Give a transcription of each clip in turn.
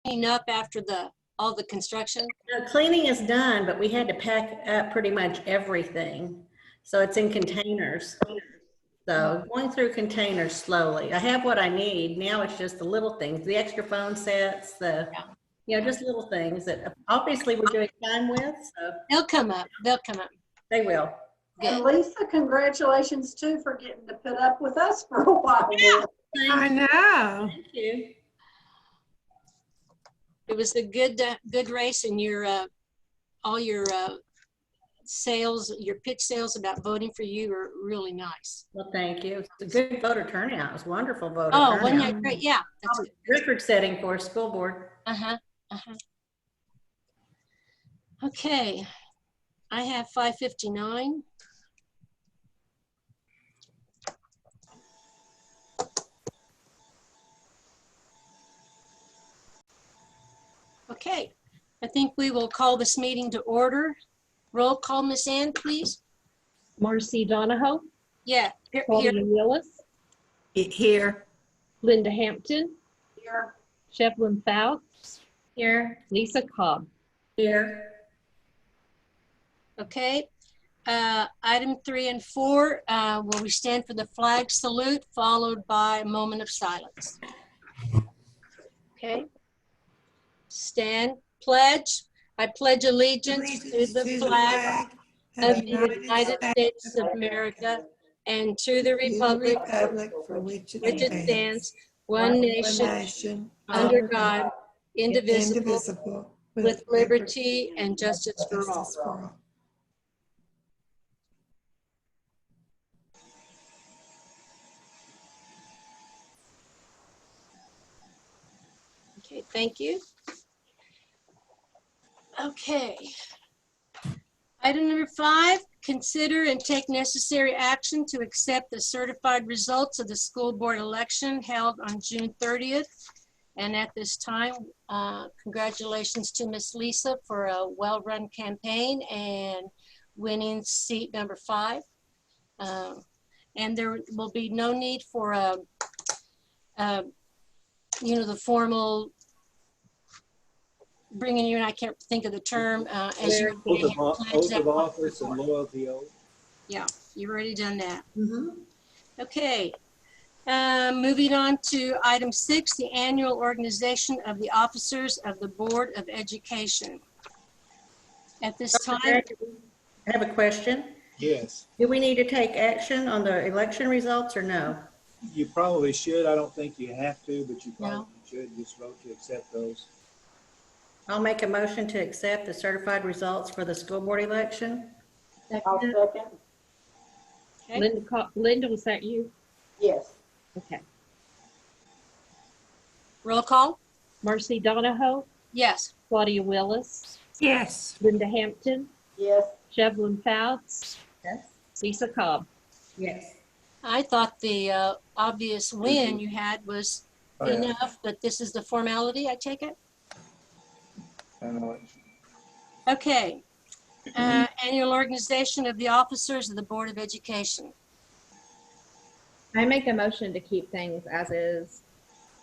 cleaning up after all the construction? No, cleaning is done, but we had to pack up pretty much everything. So it's in containers. So going through containers slowly. I have what I need. Now it's just the little things, the extra phone sets, just little things that obviously we're doing time with. So They'll come up. They'll come up. they will. And Lisa, congratulations too for getting to put up with us for a while. Yeah. I know. Thank you. It was a good race, and all your sales, your pitch sales about voting for you are really nice. Well, thank you. It's a good voter turnout. It was wonderful voter Oh, turnout. wasn't that great? Yeah, that's good. Record setting for a school board. Okay, I have 559. Okay, I think we will call this meeting to order. Roll call, Miss Ann, please. Marcy Donahoe, Yeah, Claudia Willis, Here. Linda Hampton, Here. Shevlin Fouts, Here. Lisa Cobb. Here. Okay. Item 3 and 4, where we stand for the flag salute, followed by a moment of silence. Okay. Stand, pledge. I pledge allegiance to the flag of the United States of America and to the republic for which it stands, one nation, under God, indivisible, with liberty and justice for all. Okay, thank you. Okay. Item number 5, consider and take necessary action to accept the certified results of the school board election held on June 30th. And at this time, congratulations to Miss Lisa for a well-run campaign and winning seat number 5. And there will be no need for the formal bringing you, and I can't think of the term, as your oath of office and loyalty oath. Yeah, you've already done that. Mm-hmm. Okay, moving on to item 6, the annual organization of the officers of the Board of Education. At this time, I have a question. Yes, Do we need to take action on the election results or no? you probably should. I don't think you have to, but you probably should just vote to accept those. I'll make a motion to accept the certified results for the school board election. I'll second. okay. Linda, was that you? Yes. Okay. Roll call? Marcy Donahoe, Yes. Claudia Willis, Yes. Linda Hampton, Yes. Shevlin Fouts, Yes. Lisa Cobb. Yes. I thought the obvious win you had was enough, but this is the formality, I take it? I know it. Okay. Annual organization of the officers of the Board of Education. I make a motion to keep things as is.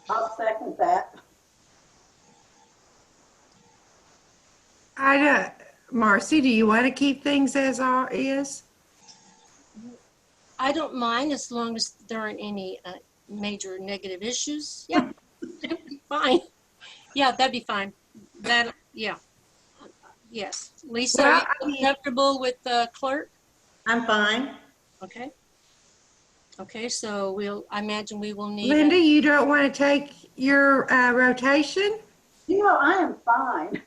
I'll second that. Marcy, do you want to keep things as is? I don't mind as long as there aren't any major negative issues. Yeah, that'd be fine. Yeah, that'd be fine. Yes. Lisa, Well, are you comfortable with the clerk? I'm fine. Okay. Okay, so I imagine we will need. Linda, you don't want to take your rotation? You know, I am fine.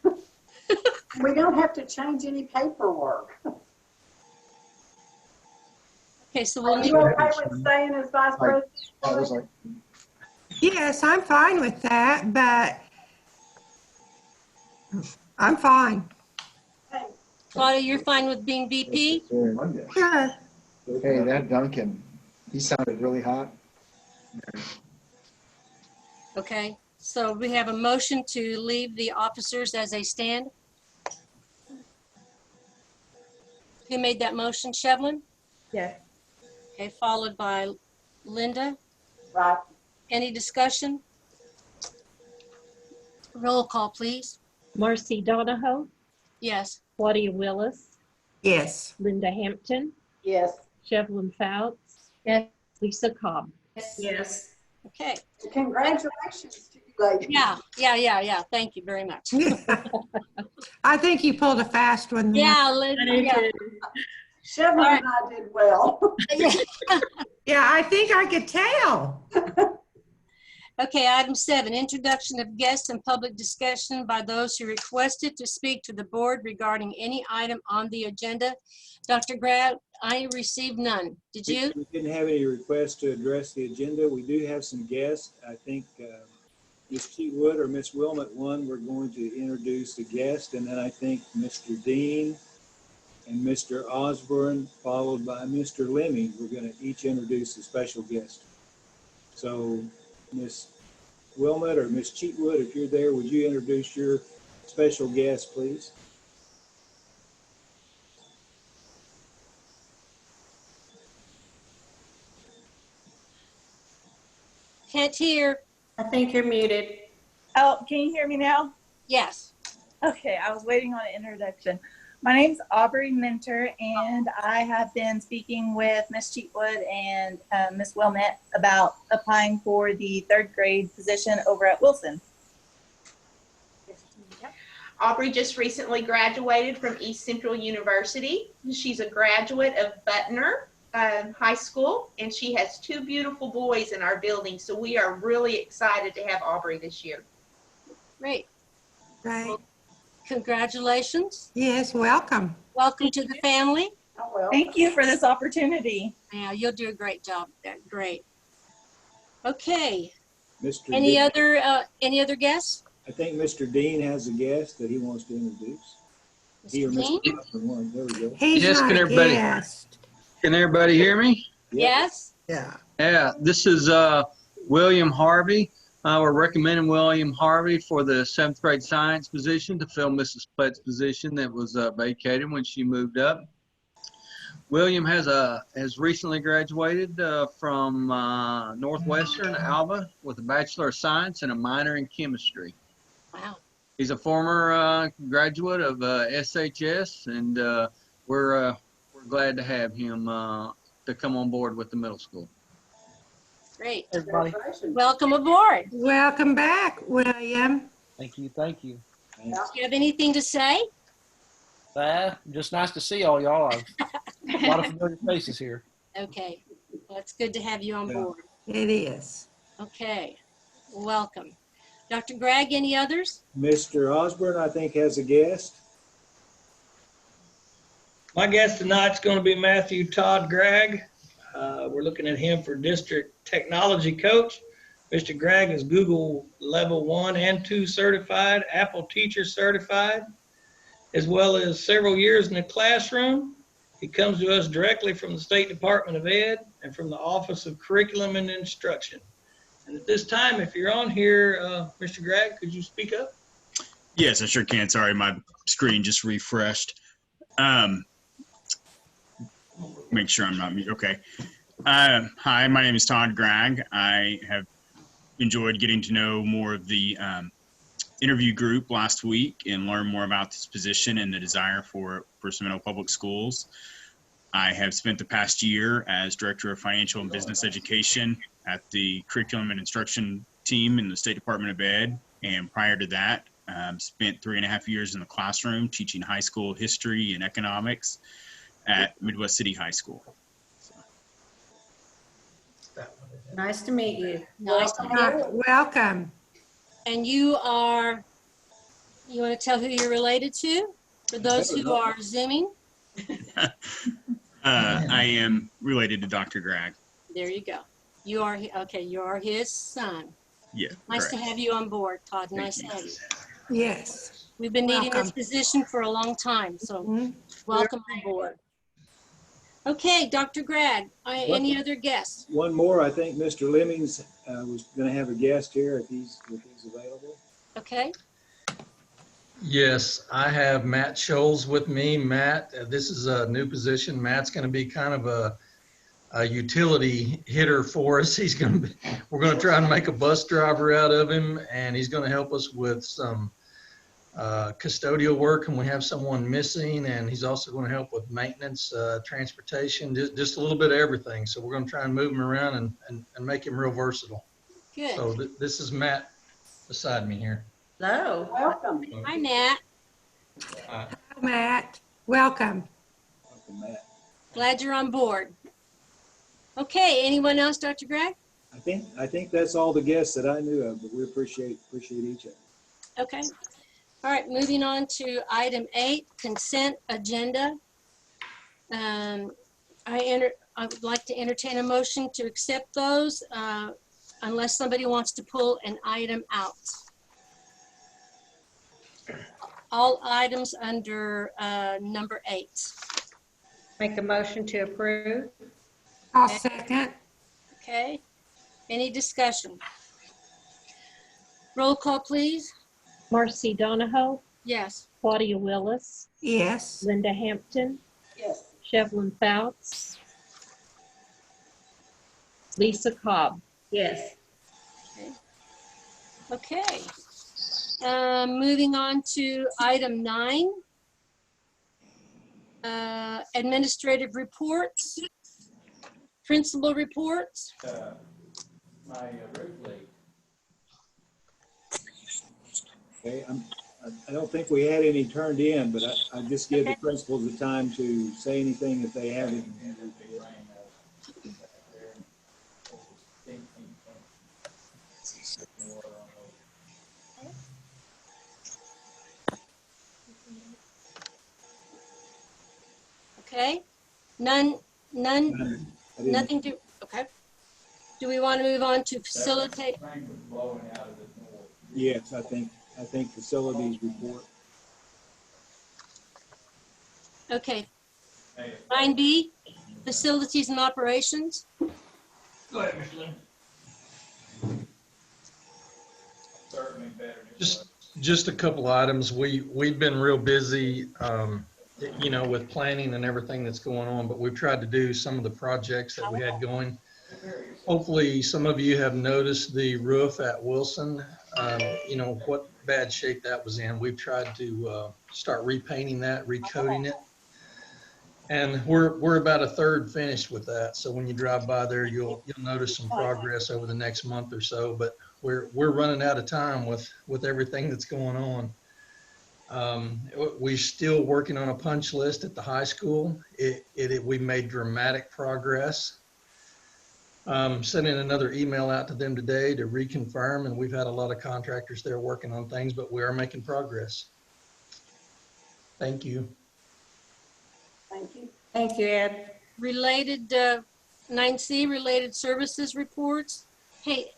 We don't have to change any paperwork. Okay, so we'll Are need. you okay with staying as vice president? Yes, I'm fine with that, but I'm fine. Claudia, you're fine with being VP? Sure. Hey, that Duncan, he sounded really hot. Okay, so we have a motion to leave the officers as they stand. Who made that motion? Shevlin? Yes. Okay, followed by Linda. Right. Any discussion? Roll call, please. Marcy Donahoe, Yes. Claudia Willis, Yes. Linda Hampton, Yes. Shevelin Fouts, Yes. Lisa Cobb. Yes. Okay. Congratulations to you ladies. Yeah. Thank you very much. I think you pulled a fast one there. Yeah, yeah. Chevron and I did well. Yeah, I think I could tell. Okay, item 7, introduction of guests and public discussion by those who requested to speak to the board regarding any item on the agenda. Dr. Grab, I received none. Did you? We didn't have any requests to address the agenda. We do have some guests. I think Ms. Cheatwood or Ms. Wilmot, we're going to introduce the guest, and then I think Mr. Dean and Mr. Osborne, followed by Mr. Lemmy, we're going to each introduce a special guest. So Ms. Wilmot or Ms. Cheatwood, if you're there, would you introduce your special guest, please? Can't hear. I think you're muted. Oh, can you hear me now? Yes. Okay, I was waiting on an introduction. My name's Aubrey Minter, and I have been speaking with Miss Cheatwood and Miss Wilmette about applying for the 3rd grade position over at Wilson. Aubrey just recently graduated from East Central University. She's a graduate of Butner High School, and she has 2 beautiful boys in our building. So we are really excited to have Aubrey this year. Great. Right. Congratulations. Yes, welcome. Welcome to the family. Oh, well. Thank you for this opportunity. Yeah, you'll do a great job. Great. Okay. Mr. Any Dean, other guests? I think Mr. Dean has a guest that he wants to introduce. He or Mr. Dean? Mr. Osborne, there we go. He's Yes, not can a everybody- guest. Can everybody hear me? Yes. Yeah. Yeah, this is William Harvey. We're recommending William Harvey for the 7th grade science position to fill Mrs. Plett's position that was vacated when she moved up. William has recently graduated from Northwestern Alba with a Bachelor of Science and a minor in chemistry. Wow. He's a former graduate of SHS, and we're glad to have him to come on board with the middle school. Great. Everybody, Welcome aboard. Welcome back, William. thank you, thank you. Do you have anything to say? Just nice to see all y'all. A lot of familiar faces here. Okay. Well, it's good to have you on board. It is. Okay. Welcome. Dr. Gregg, any others? Mr. Osborne, I think, has a guest. My guest tonight's going to be Matthew Todd Gregg. We're looking at him for district technology coach. Mr. Gregg is Google level 1 and 2 certified, Apple teacher certified, as well as several years in the classroom. He comes to us directly from the State Department of Ed and from the Office of Curriculum and Instruction. And at this time, if you're on here, Mr. Gregg, could you speak up? Yes, I sure can. Sorry, my screen just refreshed. Make sure I'm not muted. Okay. Hi, my name is Todd Gregg. I have enjoyed getting to know more of the interview group last week and learn more about this position and the desire for Seminole Public Schools. I have spent the past year as Director of Financial and Business Education at the Curriculum and Instruction team in the State Department of Ed. And prior to that, spent 3.5 years in the classroom teaching high school history and economics at Midwest City High School. Nice to meet you. Nice to meet you. Welcome. And you want to tell who you're related to? For those who are Zooming? I am related to Dr. Gregg. There you go. You are, okay, you are his son. Yeah. Nice correct. to have you on board, Todd. Thank Nice to you. have you. Yes. We've been needing this Welcome. position for a long time, so welcome on board. Okay, Dr. Gregg, any other guests? One more, I think Mr. Lemmings was going to have a guest here if he's available. Okay. Yes, I have Matt Scholes with me. Matt, this is a new position. Matt's going to be kind of a utility hitter for us. We're going to try and make a bus driver out of him, and he's going to help us with some custodial work, and we have someone missing, and he's also going to help with maintenance, transportation, just a little bit of everything. So we're going to try and move him around and make him real versatile. Good. So this is Matt beside me here. Hello. Welcome. Hi, Nat. Hi, Matt. Welcome. Welcome, Matt. Glad you're on board. Okay, anyone else, Dr. Gregg? I think that's all the guests that I knew of, but we appreciate each other. Okay. All right, moving on to item 8, consent agenda. I would like to entertain a motion to accept those unless somebody wants to pull an item out. All items under number 8. Make a motion to approve. I'll second. Okay. Any discussion? Roll call, please. Marcy Donahoe, Yes. Claudia Willis, Yes. Linda Hampton, Yes. Shevlin Fouts, Lisa Cobb. Yes. Okay. Moving on to item 9. Administrative reports. Principal reports. My roof leak. Okay, I don't think we had any turned in, but I just give the principals the time to say anything if they have it. Okay. None, nothing to, okay. Do we want to move on to facilitate? Yes, I think facilities report. Okay. 9B, facilities and operations. Go ahead, Mr. Lynn. Just a couple items. We've been real busy, with planning and everything that's going on, but we've tried to do some of the projects that we had going. Hopefully, some of you have noticed the roof at Wilson, what bad shape that was in. We've tried to start repainting that, recoating it. And we're about a third finished with that. So when you drive by there, you'll notice some progress over the next month or so, but we're running out of time with everything that's going on. We're still working on a punch list at the high school. We made dramatic progress. Sending another email out to them today to reconfirm, and we've had a lot of contractors there working on things, but we are making progress. Thank you. Thank you. Thank you, Ed. Related, 9C, related services reports. Hey,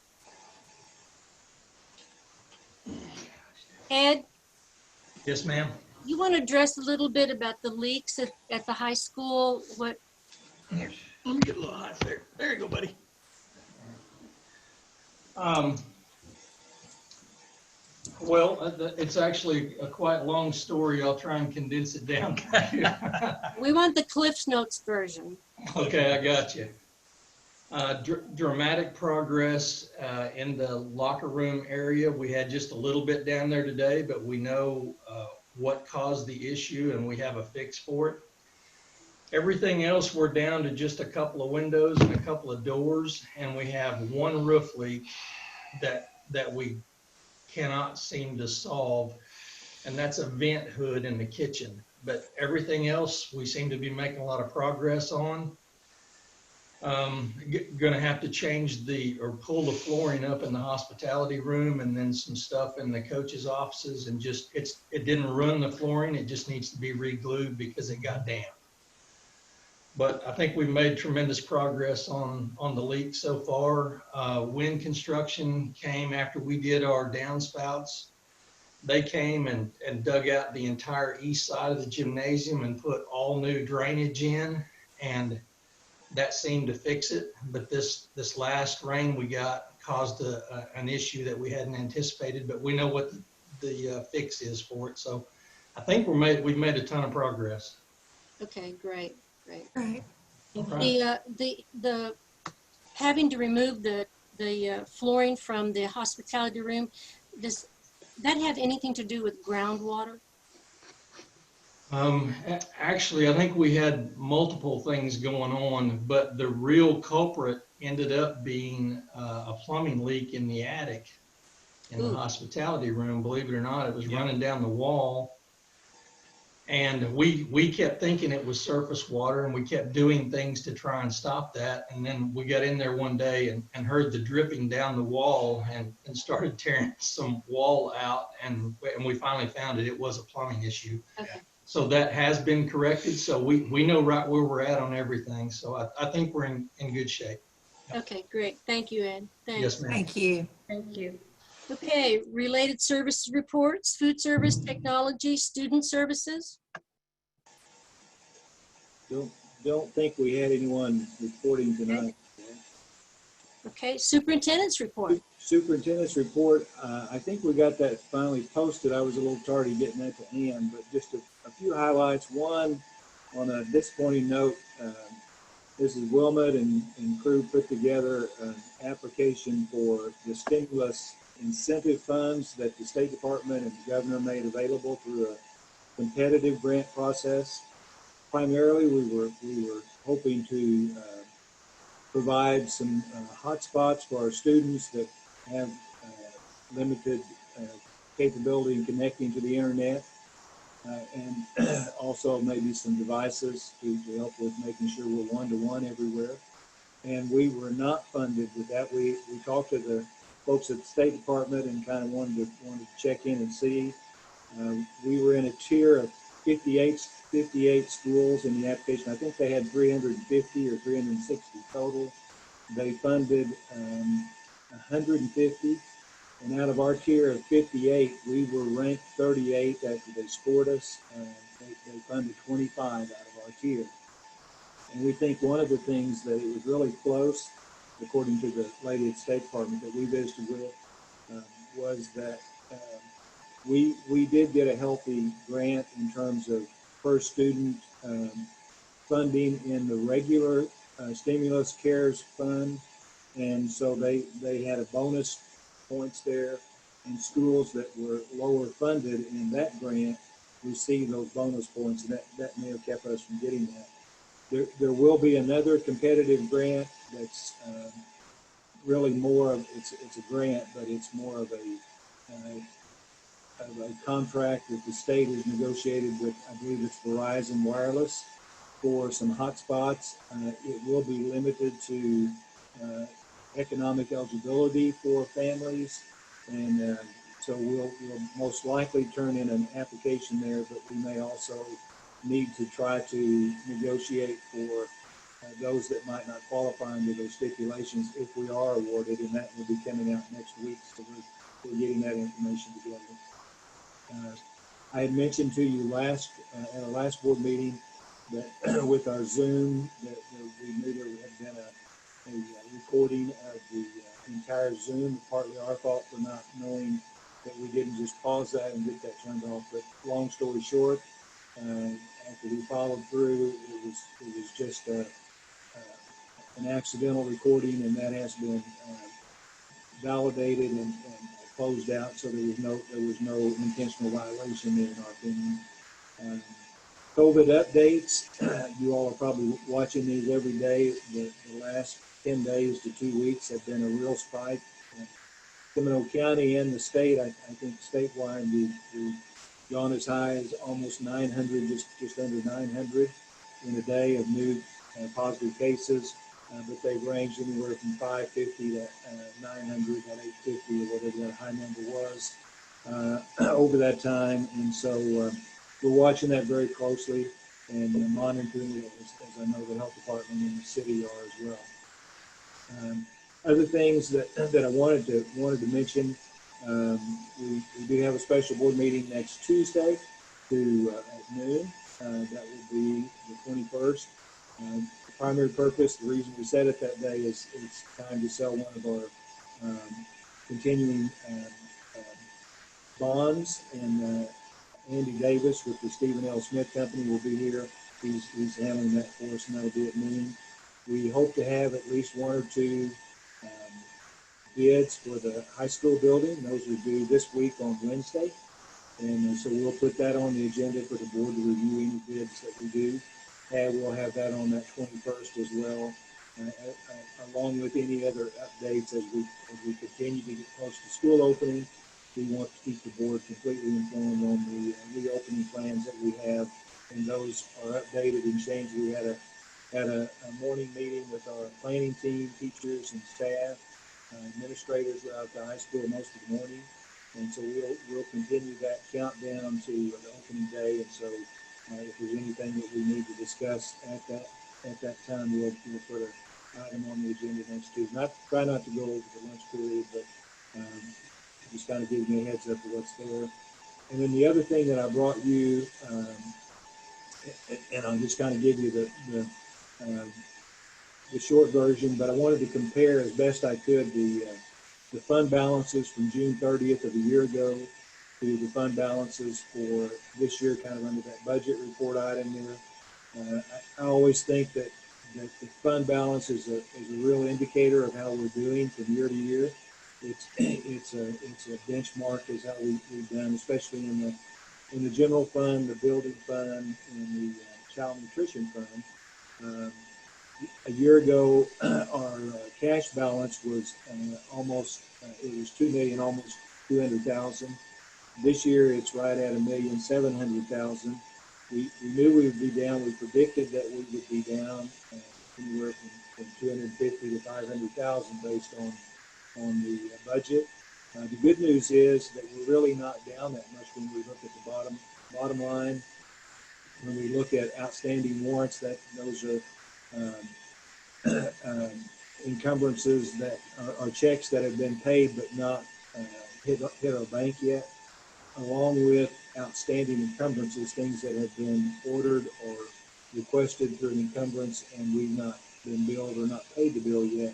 Ed, Yes, ma'am. you want to address a little bit about the leaks at the high school? What? Here, let me get a little hot there. There you go, buddy. Well, it's actually a quite long story. I'll try and condense it down. We want the Cliff's Notes version. Okay, I got you. Dramatic progress in the locker room area. We had just a little bit down there today, but we know what caused the issue and we have a fix for it. Everything else, we're down to just a couple of windows and a couple of doors, and we have one roof leak that we cannot seem to solve, and that's a vent hood in the kitchen. But everything else, we seem to be making a lot of progress on. Going to have to change or pull the flooring up in the hospitality room, and then some stuff in the coaches' offices, and it didn't run the flooring. It just needs to be re-glued because it got damp. But I think we've made tremendous progress on the leak so far. Wind Construction came after we did our downspouts. They came and dug out the entire east side of the gymnasium and put all new drainage in, and that seemed to fix it. But this last rain we got caused an issue that we hadn't anticipated, but we know what the fix is for it. So I think we've made a ton of progress. Okay, great. Right. Okay. The having to remove the flooring from the hospitality room, does that have anything to do with groundwater? Actually, I think we had multiple things going on, but the real culprit ended up being a plumbing leak in the attic in the Ooh. hospitality room. Believe it or not, it was Yeah. running down the wall. And we kept thinking it was surface water, and we kept doing things to try and stop that. And then we got in there one day and heard the dripping down the wall and started tearing some wall out. And we finally found it. It was a plumbing issue. Okay. So that has been corrected. So we know right where we're at on everything. So I think we're in good shape. Okay, great. Thank you, Ed. Yes, Thanks. ma'am. Thank you. Thank you. Okay, related services reports, food service, technology, student services. Don't think we had anyone reporting tonight. Okay, superintendent's report. Superintendent's report, I think we got that finally posted. I was a little tardy getting that to Ann, but just a few highlights. One, on a disappointing note, Mrs. Wilmot and crew put together an application for the stimulus incentive funds that the State Department and the governor made available through a competitive grant process. Primarily, we were hoping to provide some hotspots for our students that have limited capability in connecting to the internet, and also maybe some devices to help with making sure we're one-to-one everywhere. And we were not funded with that. We talked to the folks at the State Department and kind of wanted to check in and see. We were in a tier of 58 schools in the application. I think they had 350 or 360 total. They funded 150, and out of our tier of 58, we were ranked 38 after they scored us. They funded 25 out of our tier. And we think one of the things that it was really close, according to the lady at the State Department that we visited with, was that we did get a healthy grant in terms of per student funding in the regular stimulus CARES fund. And so they had a bonus points there, and schools that were lower funded in that grant received those bonus points, and that may have kept us from getting that. There will be another competitive grant that's really more of, it's a grant, but it's more of a contract that the state has negotiated with, I believe it's Verizon Wireless, for some hotspots. It will be limited to economic eligibility for families, and so we'll most likely turn in an application there, but we may also need to try to negotiate for those that might not qualify under those stipulations if we are awarded, and that will be coming out next week, so we're getting that information together. I had mentioned to you at our last board meeting that with our Zoom, that we knew there had been a recording of the entire Zoom, partly our fault for not knowing that we didn't just pause that and get that turned off. But long story short, after we followed through, it was just an accidental recording, and that has been validated and closed out, so there was no intentional violation there in our opinion. COVID updates, you all are probably watching these every day. The last 10 days to 2 weeks have been a real spike. Seminole County and the state, I think statewide, we've gone as high as almost 900, just under 900 in a day of new positive cases. But they've ranged anywhere from 550 to 900, that 850 or whatever that high number was over that time. And so we're watching that very closely and monitoring it, as I know the health department and the city are as well. Other things that I wanted to mention, we do have a special board meeting next Tuesday at noon. That will be the 21st. The primary purpose, the reason we set it that day is it's time to sell one of our continuing bonds, and Andy Davis with the Stephen L. Smith Company will be here He's handling that for us, and that'll be at noon. We hope to have at least one or two bids for the high school building. Those are due this week on Wednesday. And so we'll put that on the agenda for the board to review any bids that we do. And we'll have that on that 21st as well, along with any other updates as we continue to get close to school opening. We want to keep the board completely informed on the reopening plans that we have, and those are updated and changed. We had a morning meeting with our planning team, teachers and staff, administrators throughout the high school most of the morning. And so we'll continue that countdown to the opening day. And so if there's anything that we need to discuss at that time, we'll put an item on the agenda next Tuesday. Try not to go over the lunch period, but just kind of give me a heads up of what's there. And then the other thing that I brought you, and I'll just kind of give you the short version, but I wanted to compare as best I could the fund balances from June 30th of a year ago to the fund balances for this year, kind of under that budget report item there. I always think that the fund balance is a real indicator of how we're doing from year to year. It's a benchmark as how we've done, especially in the general fund, the building fund, and the child nutrition fund. A year ago, our cash balance was almost, it was 2 million, almost 200,000. This year, it's right at 1,700,000. We knew we would be down. We predicted that we would be down anywhere from 250 to 500,000 based on the budget. The good news is that we're really not down that much when we look at the bottom line. When we look at outstanding warrants, those are encumbrances that are checks that have been paid but not hit our bank yet, along with outstanding encumbrances, things that have been ordered or requested through an encumbrance and we've not been billed or not paid the bill yet.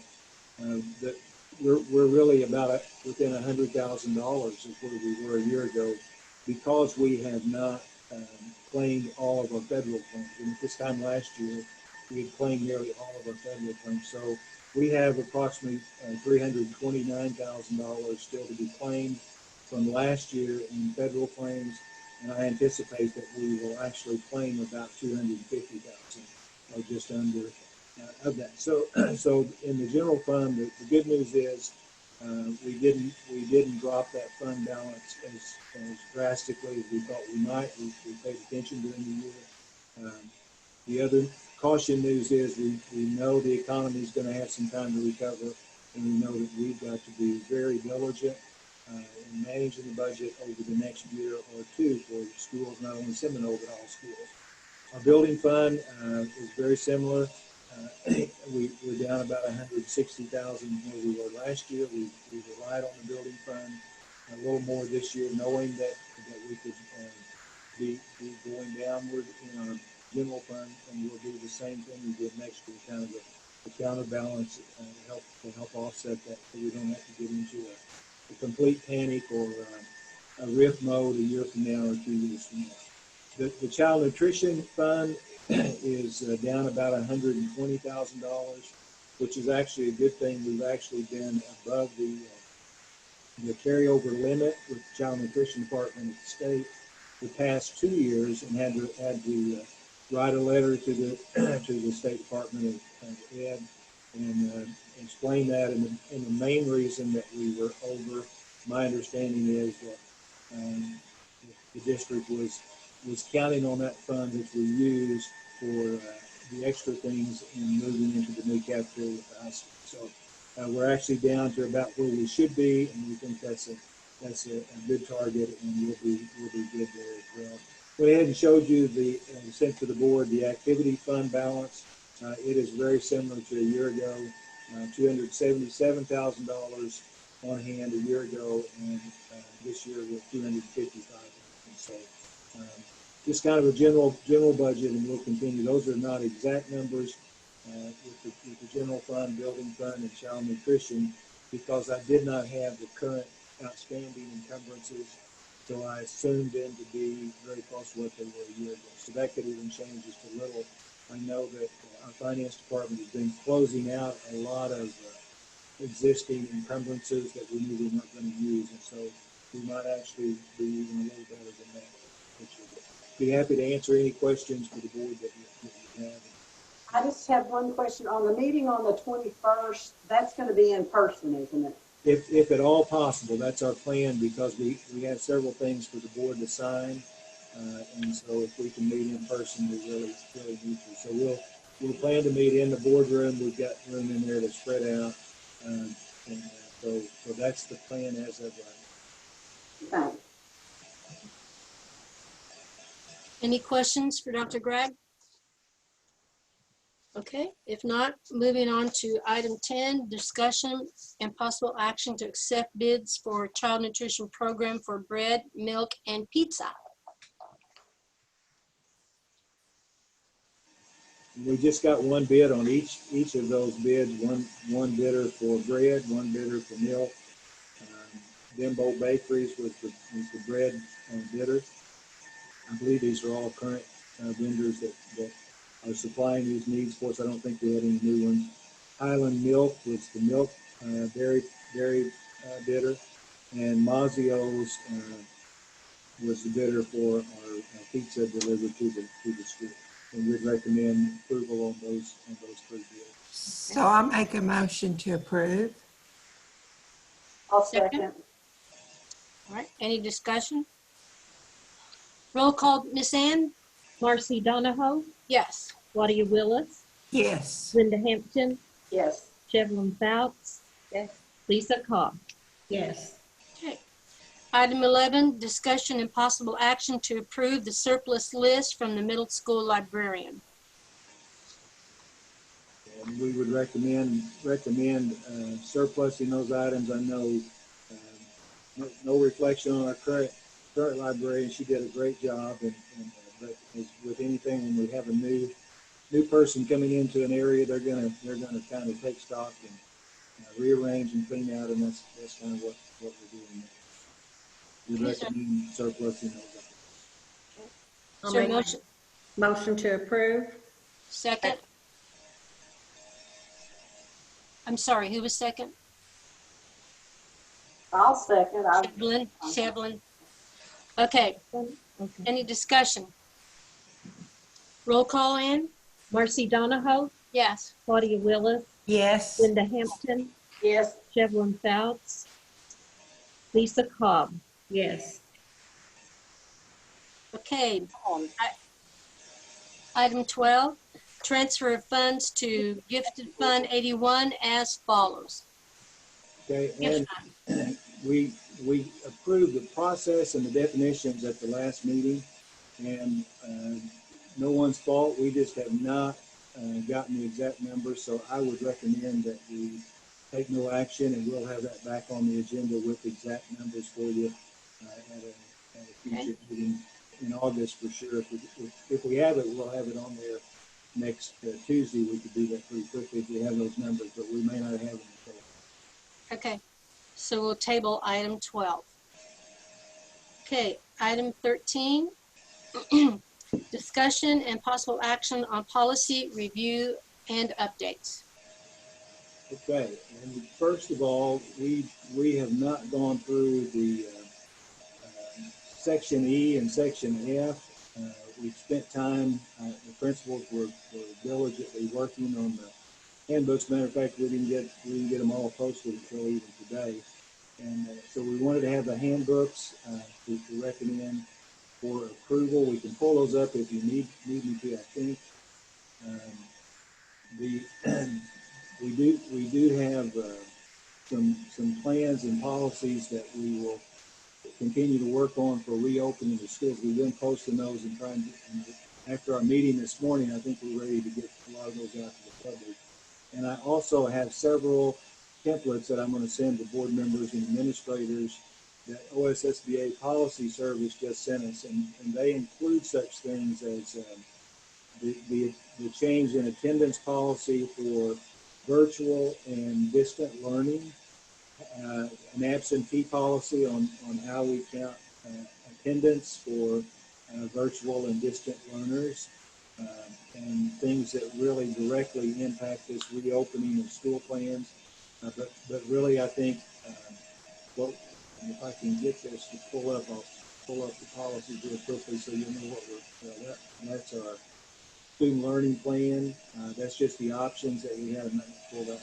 That we're really about within $100,000 is where we were a year ago, because we have not claimed all of our federal claims. And at this time last year, we had claimed nearly all of our federal claims. So we have approximately $329,000 still to be claimed from last year in federal claims, and I anticipate that we will actually claim about 250,000 or just under of that. So in the general fund, the good news is we didn't drop that fund balance as drastically as we thought we might. We paid attention during the year. The other caution news is we know the economy is going to have some time to recover, and we know that we've got to be very diligent in managing the budget over the next year or two for schools, not only Seminole, but all schools. Our building fund is very similar. We're down about 160,000 where we were last year. We relied on the building fund a little more this year, knowing that we could be going downward in our general fund, and we'll do the same thing we did next year, kind of the counterbalance to help offset that, so we don't have to get into a complete panic or a RIF mode a year from now or 2 years from now. The child nutrition fund is down about $120,000, which is actually a good thing. We've actually been above the carryover limit with the child nutrition department at the state the past 2 years, and had to write a letter to the State Department of Ed and explain that. And the main reason that we were over, my understanding is that the district was counting on that fund that we use for the extra things in moving into the new cafeteria at the high school. So we're actually down to about where we should be, and we think that's a good target, and we'll be good there as well. Went ahead and showed you sent to the board the activity fund balance. It is very similar to a year ago, $277,000 on hand a year ago, and this year we're $255,000. So just kind of a general budget, and we'll continue. Those are not exact numbers with the general fund, building fund, and child nutrition, because I did not have the current outstanding encumbrances So I assumed them to be very close to what they were a year ago. So that could even change just a little. I know that our finance department has been closing out a lot of existing encumbrances that we knew we weren't going to use. And so we might actually be even a little better than that. Which would be happy to answer any questions for the board that you have. I just have one question. On the meeting on the 21st, that's going to be in person, isn't it? If at all possible, that's our plan, because we have several things for the board to sign. And so if we can meet in person, we really need to. So we'll plan to meet in the boardroom. We've got room in there to spread out. So that's the plan as of right now. Thanks. Any questions for Dr. Gregg? Okay, if not, moving on to item 10, discussion and possible action to accept bids for child nutrition program for bread, milk, and pizza. We just got one bid on each of those bids. One bidder for bread, one bidder for milk. Bimbo Bakeries was the bread bidder. I believe these are all current vendors that are supplying these needs for us. I don't think we had any new ones. Highland Milk was the milk dairy bidder, and Mazio's was the bidder for our pizza delivered to the school. And we'd recommend approval on those three bids. So I make a motion to approve. I'll second. All right, any discussion? Roll call, Miss Ann? Marcy Donahoe, Yes. Claudia Willis, Yes. Linda Hampton, Yes. Shevelin Fouts, Yes. Lisa Cobb. Yes. Okay. Item 11, discussion and possible action to approve the surplus list from the middle school librarian. And we would recommend surplusing those items. I know no reflection on our current librarian. She did a great job, but as with anything, when we have a new person coming into an area, they're gonna kind of take stock and rearrange and clean out, and that's kind of what we're doing there. We recommend surplusing those items. I'll So make motion, motion to approve. second? I'm sorry, who was second? I'll second. Shevlin. Okay, Okay. any discussion? Roll call in? Marcy Donahoe, Yes. Claudia Willis, Yes. Linda Hampton, Yes. Shevelin Fouts, Lisa Cobb. Yes. Okay. Item 12, transfer of funds to gifted fund 81 as follows. Okay, and we approved the process and the definitions at the last meeting, and no one's fault. We just have not gotten the exact numbers, so I would recommend that we take no action, and we'll have that back on the agenda with exact numbers for you at a future meeting in August for sure. If we have it, we'll have it on there next Tuesday. We could do that pretty quickly if we have those numbers, but we may not have them. Okay, so we'll table item 12. Okay, item 13, discussion and possible action on policy review and updates. Okay, and first of all, we have not gone through the Section E and Section F. We've spent time, the principals were diligently working on the handbooks. Matter of fact, we didn't get them all posted until even today. And so we wanted to have the handbooks to recommend for approval. We can pull those up if you need me to, I think. We do have some plans and policies that we will continue to work on for reopening the schools. We've been posting those and trying to, and after our meeting this morning, I think we're ready to get a lot of those out to the public. And I also have several templates that I'm going to send to board members and administrators that OSSBA Policy Service just sent us, and they include such things as the change in attendance policy for virtual and distant learning, an absentee policy on how we count attendance for virtual and distant learners, and things that really directly impact this reopening of school plans. But really, I think, well, if I can get this to pull up, I'll pull up the policies real quickly so you know what that's our student learning plan. That's just the options that we have pulled up.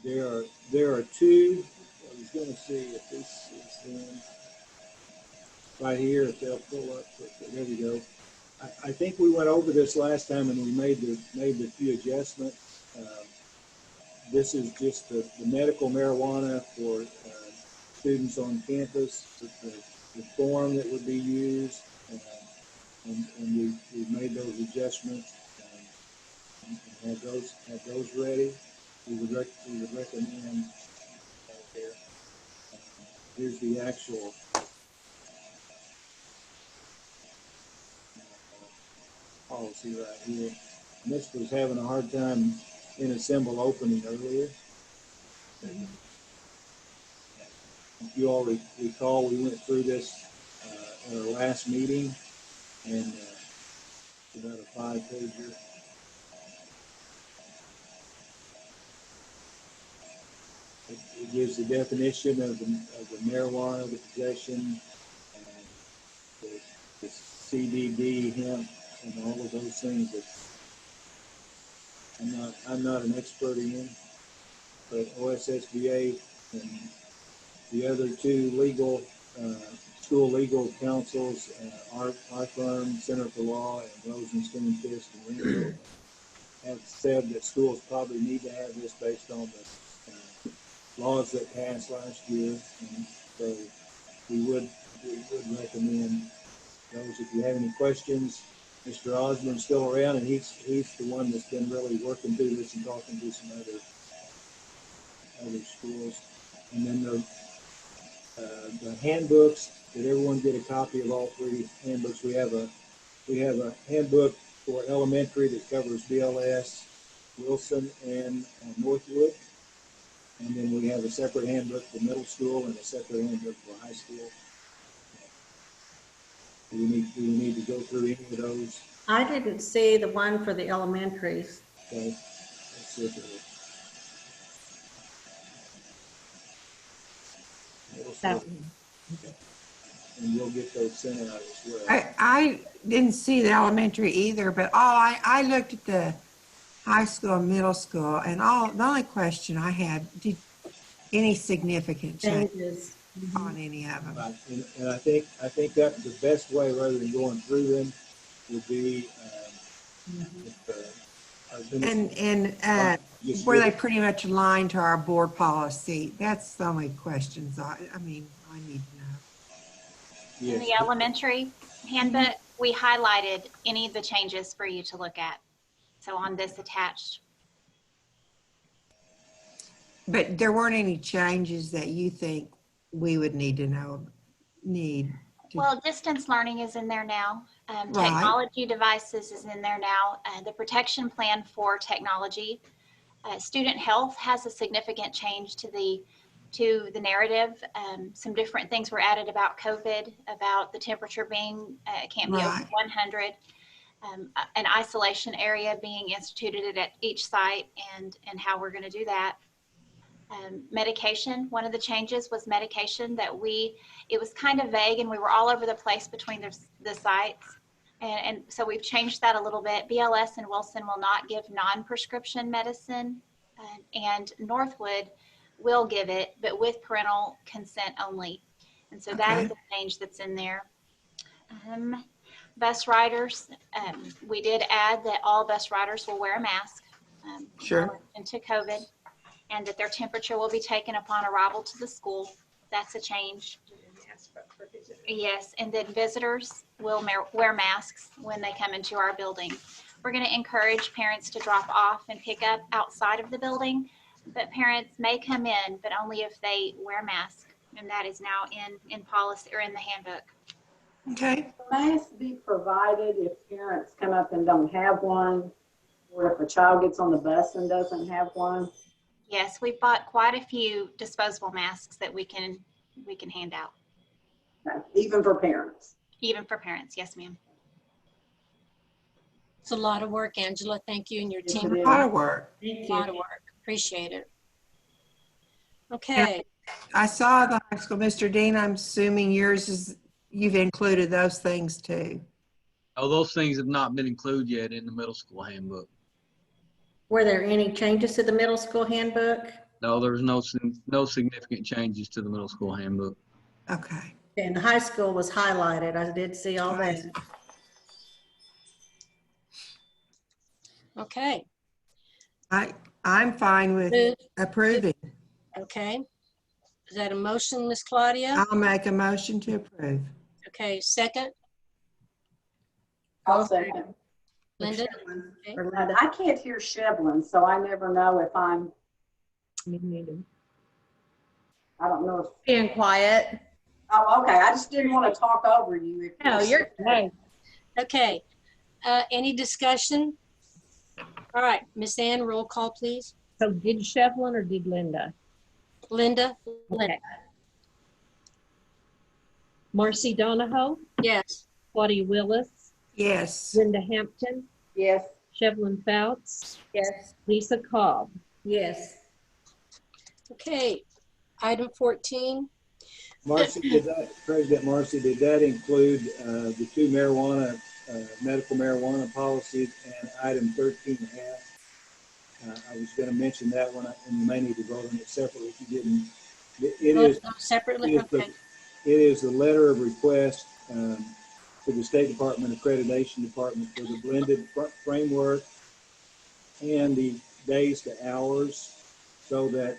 There are two. I was going to see if this is in right here. If they'll pull up, there we go. I think we went over this last time and we made the few adjustments. This is just the medical marijuana for students on campus, the form that would be used, and we made those adjustments and have those ready. We would recommend there. Here's the actual policy right here. And this was having a hard time in assemble opening earlier. If you all recall, we went through this at our last meeting, and it's about a 5-pager. It gives the definition of the marijuana, the possession, the CBD, hemp, and all of those things that I'm not an expert in, but OSSBA and the other two legal school legal councils, our firm, Center for Law, and Rosenstein, Fisk, and Ringgold have said that schools probably need to have this based on the laws that passed last year, and so we would recommend those. If you have any questions, Mr. Osborne's still around, and he's the one that's been really working through this and talking to some other schools. And then the handbooks, did everyone get a copy of all three handbooks? We have a handbook for elementary that covers BLS, Wilson, and Northwood. And then we have a separate handbook for middle school and a separate handbook for high school. Do we need to go through any of those? I didn't see the one for the elementaries. Okay. Let's see if That one. okay. And we'll get those sent out as well. I didn't see the elementary either, but I looked at the high school and middle school, and the only question I had, did any significant changes on any of them? Right. And I think that the best way, rather than going through them, would be were they pretty much aligned to our board policy? That's the only questions I need to know. Yes. In the elementary handbook, we highlighted any of the changes for you to look at. So on this attached. But there weren't any changes that you think we would need to know? Well, distance learning is in there now. Right. Technology devices is in there now. The protection plan for technology. Student health has a significant change to the narrative. Some different things were added about COVID, about the temperature being, can't be over 100. An isolation area being instituted at each site, and how we're going to do that. Medication, one of the changes was medication that it was kind of vague and we were all over the place between the sites. And so we've changed that a little bit. BLS and Wilson will not give non-prescription medicine, and Northwood will give it, but with parental consent only. And so that is a change that's in there. Bus riders, we did add that all bus riders will wear a mask into COVID, and that their temperature will be taken upon arrival to the school. That's a change. Yes, and then visitors will wear masks when they come into our building. We're going to encourage parents to drop off and pick up outside of the building, but parents may come in, but only if they wear masks, and that is now in policy or in the handbook. Okay. Masks be provided if parents come up and don't have one, or if a child gets on the bus and doesn't have one? Yes, we bought quite a few disposable masks that we can hand out, Even for parents. even for parents. Yes, ma'am. It's a lot of work, Angela. Thank you and your team. A lot of work. Thank A lot you. of work. Appreciate it. Okay. I saw the high school, Mr. Dean, I'm assuming yours is, you've included those things too. Oh, those things have not been included yet in the middle school handbook. Were there any changes to the middle school handbook? No, there's no significant changes to the middle school handbook. Okay. And the high school was highlighted. I did see all that. Okay. I'm fine with Move. approving. Okay. Is that a motion, Miss Claudia? I'll make a motion to approve. Okay, second, I'll second. Linda? Okay. I can't hear Shevlin, so I never know if I'm, Me neither. I don't know if, Being quiet. oh, okay. I just didn't want to talk over you. If No, you're good. Okay. Any discussion? All right, Miss Ann, roll call, please. So did Shevlin or did Linda? Linda? Okay. Marcy Donahoe, Yes. Claudia Willis, Yes. Linda Hampton, Yes. Shevlin Fouts, Yes. Lisa Cobb. Yes. Okay. Item 14. Marcy, President Marcy, did that include the two medical marijuana policies and item 13.5? I was going to mention that one, and you may need to vote on it separately if you didn't. It is separately. Okay. It is the letter of request to the State Department Accreditation Department for the blended framework and the days to hours, so that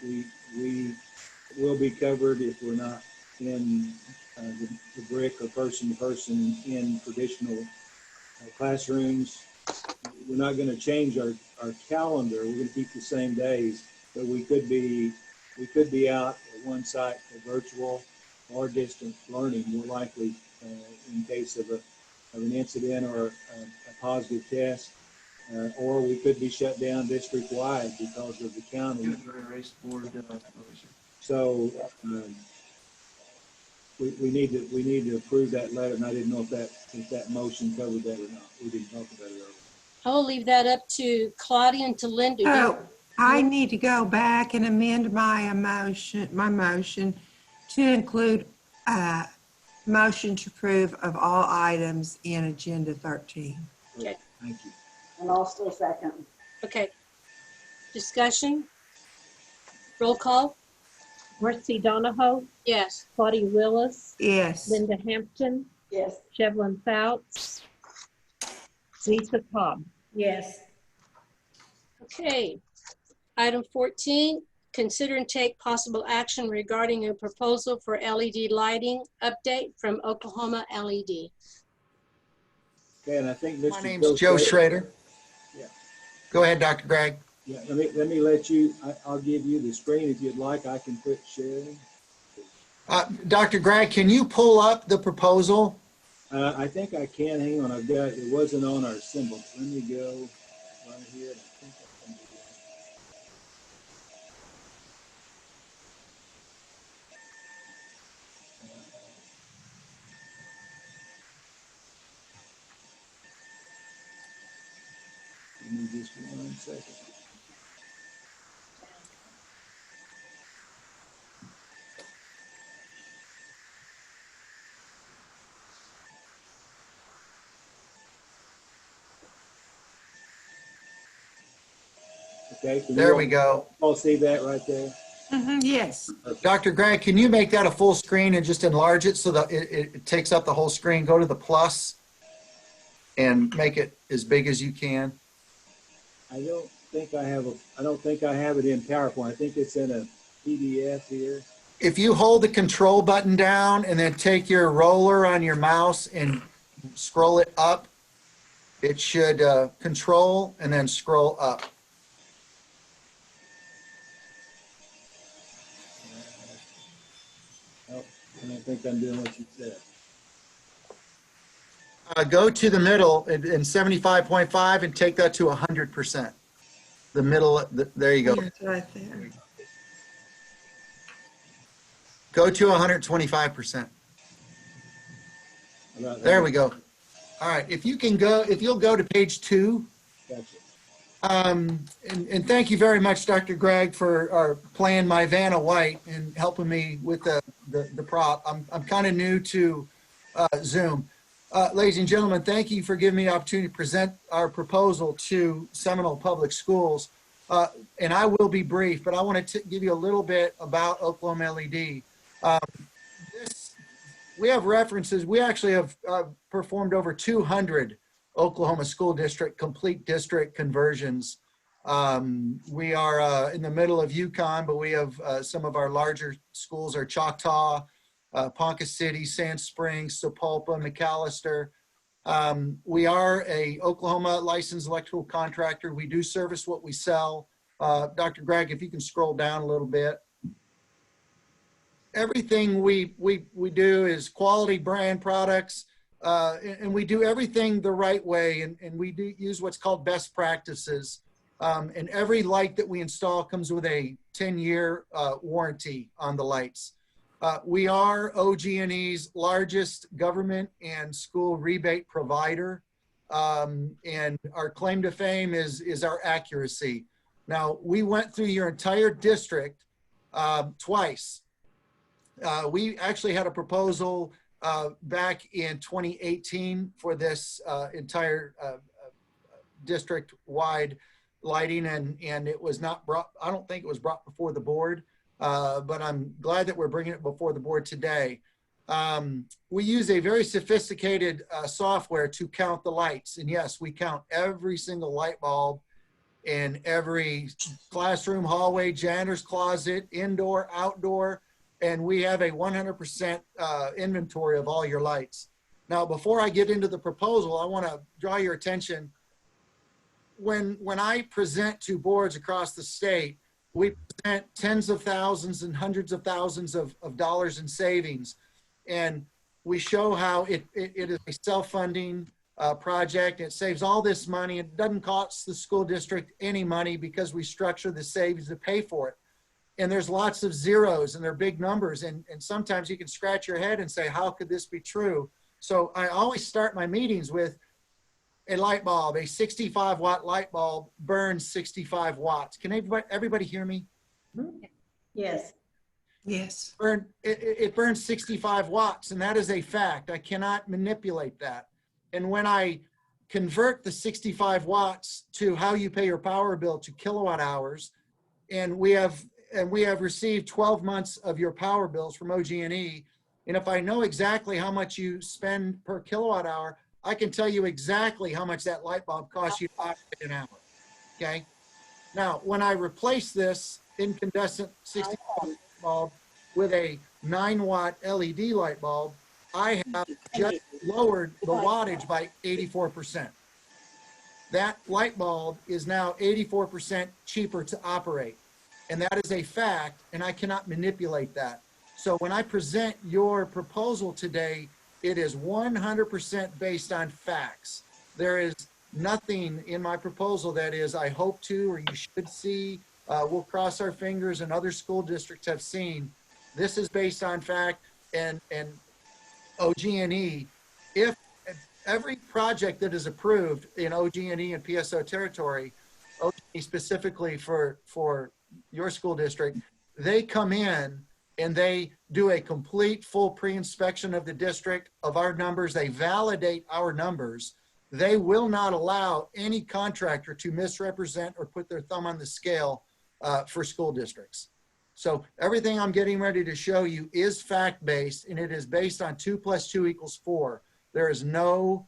we will be covered if we're not in the brick or person-to-person in traditional classrooms. We're not going to change our calendar. We're going to keep the same days, but we could be out at one site for virtual or distance learning, more likely in case of an incident or a positive test, or we could be shut down district-wide because of the county. So we need to approve that letter, and I didn't know if that motion covered that or not. We didn't talk about it earlier. I will leave that up to Claudia and to Linda. Oh, I need to go back and amend my motion to include motion to approve of all items in Agenda 13. Okay. Thank you. And I'll still second. Okay. Discussion? Roll call? Marcy Donahoe, Yes. Claudia Willis, Yes. Linda Hampton, Yes. Shevlin Fouts, Lisa Cobb. Yes. Okay. Item 14, consider and take possible action regarding a proposal for LED lighting update from Oklahoma LED. Okay, and I think Mr. My name's Joe Schrader. Yeah. Go ahead, Dr. Gregg. Yeah, let me let you, I'll give you the screen if you'd like. I can quit sharing. Dr. Gregg, can you pull up the proposal? I think I can. Hang on, it wasn't on our symbol. Let me go right here. I think I can do that. Give me just 1 second. Okay. There we go. All see that right there? Yes. Dr. Gregg, can you make that a full screen and just enlarge it so that it takes up the whole screen? Go to the plus and make it as big as you can. I don't think I have it in PowerPoint. I think it's in a PDF here. If you hold the control button down and then take your roller on your mouse and scroll it up, it should control and then scroll up. Oh, I don't think I'm doing what you said. Go to the middle in 75.5 and take that to 100%. The middle, there you go. Yeah, it's right there. Go to 125%. There we go. All right, if you'll go to page 2. Gotcha. And thank you very much, Dr. Gregg, for playing my Vanna White and helping me with the prop. I'm kind of new to Zoom. Ladies and gentlemen, thank you for giving me the opportunity to present our proposal to Seminole Public Schools. And I will be brief, but I want to give you a little bit about Oklahoma LED. We have references. We actually have performed over 200 Oklahoma School District complete district conversions. We are in the middle of Yukon, but we have some of our larger schools are Choctaw, Ponca City, Sand Springs, Sapulpa, McAllister. We are a Oklahoma licensed electrical contractor. We do service what we sell. Dr. Gregg, if you can scroll down a little bit. Everything we do is quality brand products, and we do everything the right way, and we do use what's called best practices. And every light that we install comes with a 10-year warranty on the lights. We are OG&E's largest government and school rebate provider, and our claim to fame is our accuracy. Now, we went through your entire district twice. We actually had a proposal back in 2018 for this entire district-wide lighting, and it was not brought, I don't think it was brought before the board, but I'm glad that we're bringing it before the board today. We use a very sophisticated software to count the lights, and yes, we count every single light bulb in every classroom, hallway, janitor's closet, indoor, outdoor, and we have a 100% inventory of all your lights. Now, before I get into the proposal, I want to draw your attention. When I present to boards across the state, we present tens of thousands and hundreds of thousands of dollars in savings. And we show how it is a self-funding project. It saves all this money. It doesn't cost the school district any money because we structure the savings to pay for it. And there's lots of zeros and they're big numbers. And sometimes you can scratch your head and say, how could this be true? So I always start my meetings with a light bulb, a 65 watt light bulb burns 65 watts. Can everybody hear me? Yes. Yes. It burns 65 watts, and that is a fact. I cannot manipulate that. And when I convert the 65 watts to how you pay your power bill to kilowatt hours, and we have received 12 months of your power bills from OG&E, and if I know exactly how much you spend per kilowatt hour, I can tell you exactly how much that light bulb costs you to operate an hour, okay? Now, when I replace this incandescent 65 watt bulb with a 9 watt LED light bulb, I have just lowered the wattage by 84%. That light bulb is now 84% cheaper to operate. And that is a fact, and I cannot manipulate that. So when I present your proposal today, it is 100% based on facts. There is nothing in my proposal that is I hope to or you should see. We'll cross our fingers, and other school districts have seen. This is based on fact, and OG&E, if every project that is approved in OG&E and PSO territory, OG&E specifically for your school district, they come in and they do a complete full pre-inspection of the district, of our numbers. They validate our numbers. They will not allow any contractor to misrepresent or put their thumb on the scale for school districts. So everything I'm getting ready to show you is fact-based, and it is based on 2 + 2 = 4. There is no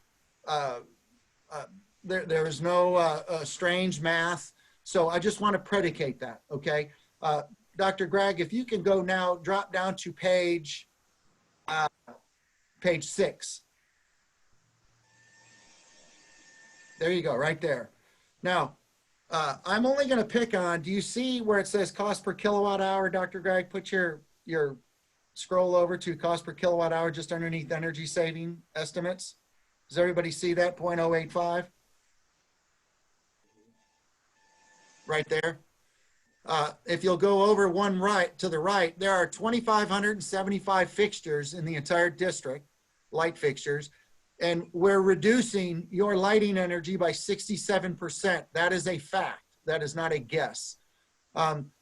strange math. So I just want to predicate that, okay? Dr. Gregg, if you can go now, drop down to page 6. There you go, right there. Now, I'm only going to pick on, do you see where it says cost per kilowatt hour, Dr. Gregg? Put your scroll over to cost per kilowatt hour just underneath energy saving estimates. Does everybody see that, 0.085? right there. If you'll go over one right to the right, there are 2,575 fixtures in the entire district, light fixtures, and we're reducing your lighting energy by 67%. That is a fact. That is not a guess.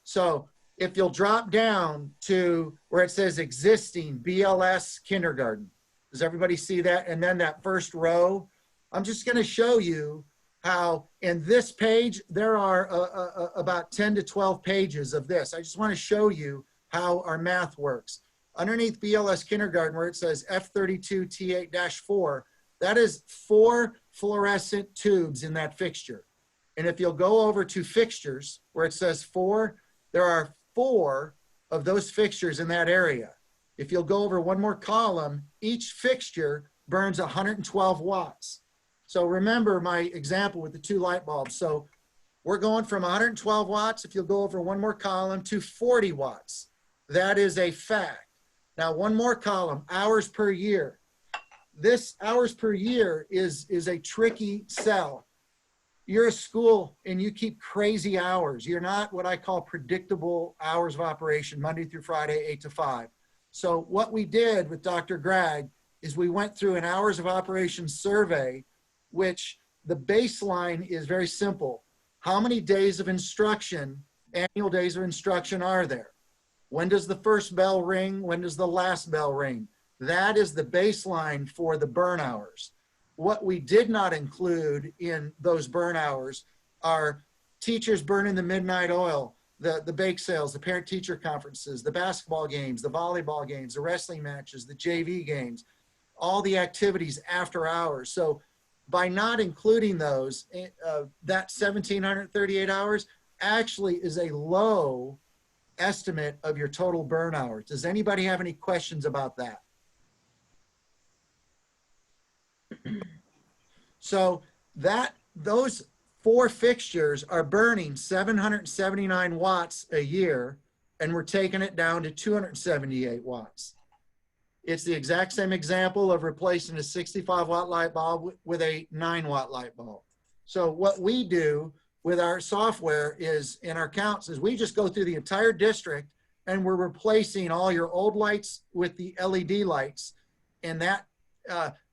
So if you'll drop down to where it says existing BLS kindergarten, does everybody see that? And then that first row, I'm just going to show you how in this page, there are about 10 to 12 pages of this. I just want to show you how our math works. Underneath BLS kindergarten, where it says F32T8-4, that is 4 fluorescent tubes in that fixture. And if you'll go over to fixtures, where it says 4, there are 4 of those fixtures in that area. If you'll go over one more column, each fixture burns 112 watts. So remember my example with the 2 light bulbs. So we're going from 112 watts, if you'll go over one more column, to 40 watts. That is a fact. Now, one more column, hours per year. This hours per year is a tricky sell. You're a school and you keep crazy hours. You're not what I call predictable hours of operation, Monday through Friday, 8 to 5. So what we did with Dr. Gregg is we went through an hours of operation survey, which the baseline is very simple. How many days of instruction, annual days of instruction are there? When does the first bell ring? When does the last bell ring? That is the baseline for the burn hours. What we did not include in those burn hours are teachers burning the midnight oil, the bake sales, the parent-teacher conferences, the basketball games, the volleyball games, the wrestling matches, the JV games, all the activities after hours. So by not including those, that 1,738 hours actually is a low estimate of your total burn hours. Does anybody have any questions about that? So those 4 fixtures are burning 779 watts a year, and we're taking it down to 278 watts. It's the exact same example of replacing a 65 watt light bulb with a 9 watt light bulb. So what we do with our software is, in our counts, is we just go through the entire district and we're replacing all your old lights with the LED lights. And that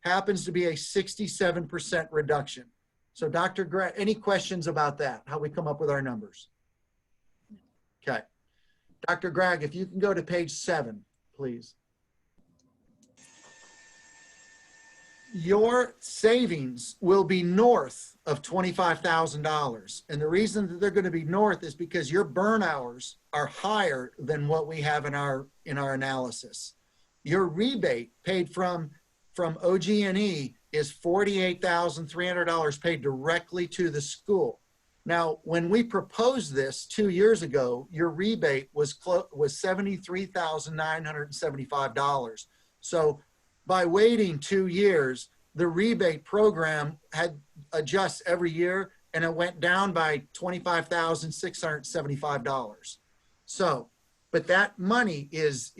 happens to be a 67% reduction. So Dr. Gregg, any questions about that, how we come up with our numbers? Okay. Dr. Gregg, if you can go to page 7, please. Your savings will be north of $25,000. And the reason that they're going to be north is because your burn hours are higher than what we have in our analysis. Your rebate paid from OG&E is $48,300 paid directly to the school. Now, when we proposed this 2 years ago, your rebate was $73,975. So by waiting 2 years, the rebate program had adjusts every year, and it went down by $25,675. So, but that money is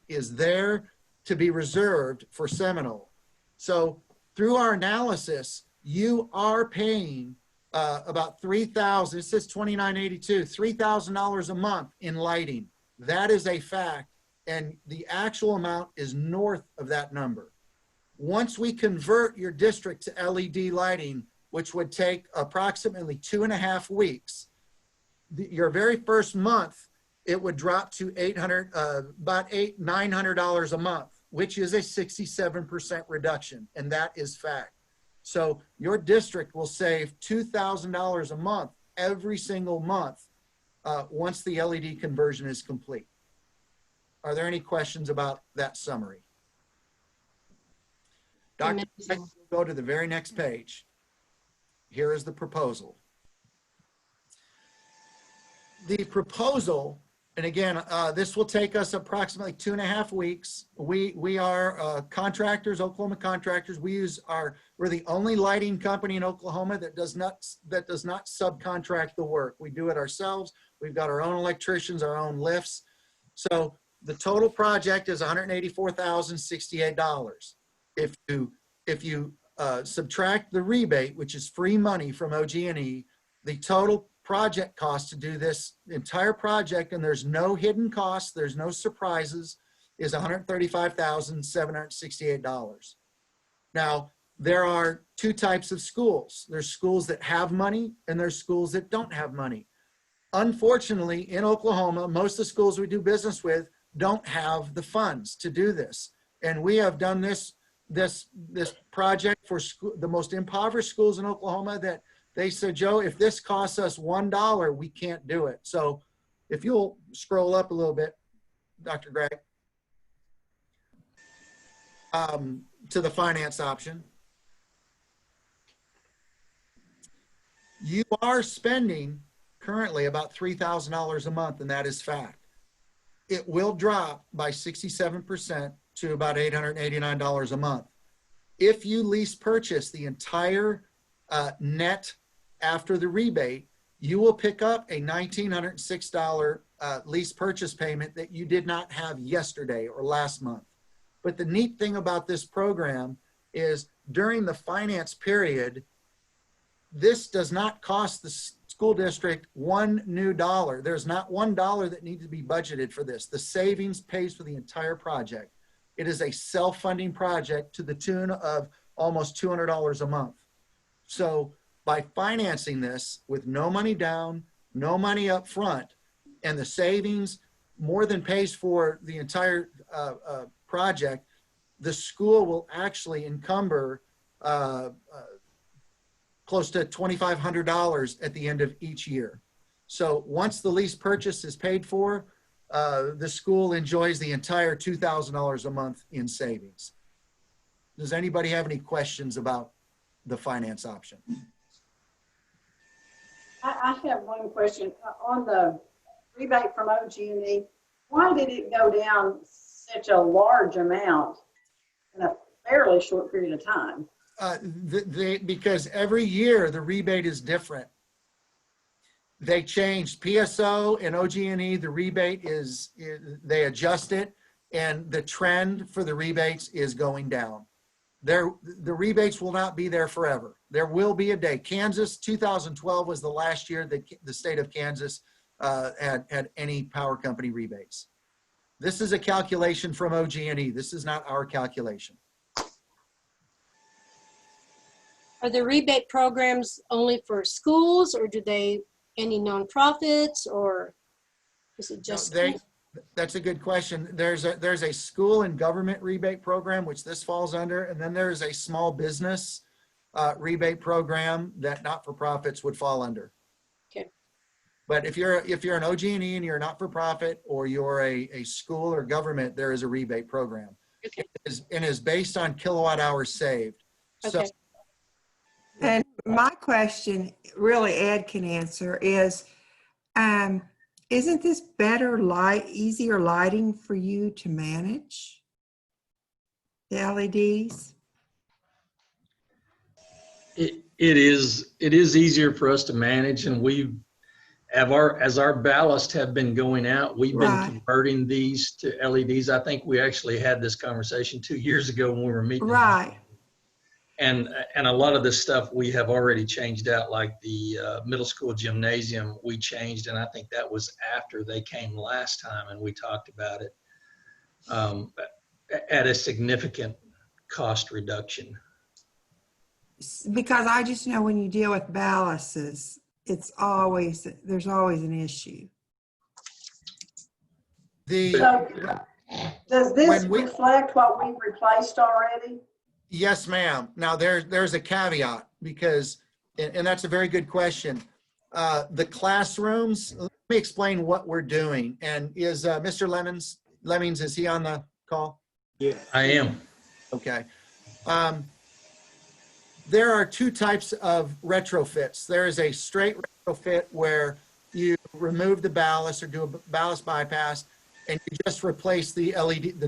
there to be reserved for Seminole. So through our analysis, you are paying about $3,000, it says $2,982, $3,000 a month in lighting. That is a fact. And the actual amount is north of that number. Once we convert your district to LED lighting, which would take approximately 2.5 weeks, your very first month, it would drop to about $900 a month, which is a 67% reduction, and that is fact. So your district will save $2,000 a month every single month once the LED conversion is complete. Are there any questions about that summary? Dr. Go to the very next page. Here is the proposal. The proposal, and again, this will take us approximately 2.5 weeks. We are contractors, Oklahoma contractors. We're the only lighting company in Oklahoma that does not subcontract the work. We do it ourselves. We've got our own electricians, our own lifts. So the total project is $184,068. If you subtract the rebate, which is free money from OG&E, the total project cost to do this entire project, and there's no hidden costs, there's no surprises, is $135,768. Now, there are two types of schools. There's schools that have money and there's schools that don't have money. Unfortunately, in Oklahoma, most of the schools we do business with don't have the funds to do this. And we have done this project for the most impoverished schools in Oklahoma that they said, Joe, if this costs us $1, we can't do it. So if you'll scroll up a little bit, Dr. Gregg, to the finance option. You are spending currently about $3,000 a month, and that is fact. It will drop by 67% to about $889 a month. If you lease purchase the entire net after the rebate, you will pick up a $1,906 lease purchase payment that you did not have yesterday or last month. But the neat thing about this program is during the finance period, this does not cost the school district one new dollar. There's not $1 that needs to be budgeted for this. The savings pays for the entire project. It is a self-funding project to the tune of almost $200 a month. So by financing this with no money down, no money up front, and the savings more than pays for the entire project, the school will actually encumber close to $2,500 at the end of each year. So once the lease purchase is paid for, the school enjoys the entire $2,000 a month in savings. Does anybody have any questions about the finance option? I have one question. On the rebate from OG&E, why did it go down such a large amount in a fairly short period of time? Because every year the rebate is different. They changed PSO and OG&E, the rebate they adjust it, and the trend for the rebates is going down. The rebates will not be there forever. There will be a day. Kansas, 2012 was the last year that the state of Kansas had any power company rebates. This is a calculation from OG&E. This is not our calculation. Are the rebate programs only for schools, or do they any nonprofits, or is it just? That's a good question. There's a school and government rebate program, which this falls under, and then there's a small business rebate program that not-for-profits would fall under. Okay. But if you're an OG&E and you're not for profit, or you're a school or government, there is a rebate program. Okay. It is based on kilowatt hours saved. Okay. So, and my question, really Ed can answer, is isn't this better easier lighting for you to manage the LEDs? It is easier for us to manage, and as our ballast have been going out, we've been converting these to LEDs. I think we actually had this conversation 2 years ago when we were meeting. Right. And a lot of this stuff we have already changed out, like the middle school gymnasium we changed, and I think that was after they came last time and we talked about it at a significant cost reduction. Because I just know when you deal with ballasts, there's always an issue. So, does this reflect what we've replaced already? Yes, ma'am. Now there's a caveat, because, and that's a very good question. The classrooms, let me explain what we're doing. And is Mr. Lemmings, is he on the call? Yeah. I am. Okay. There are two types of retrofits. There is a straight retrofit where you remove the ballast or do a ballast bypass, and you just replace the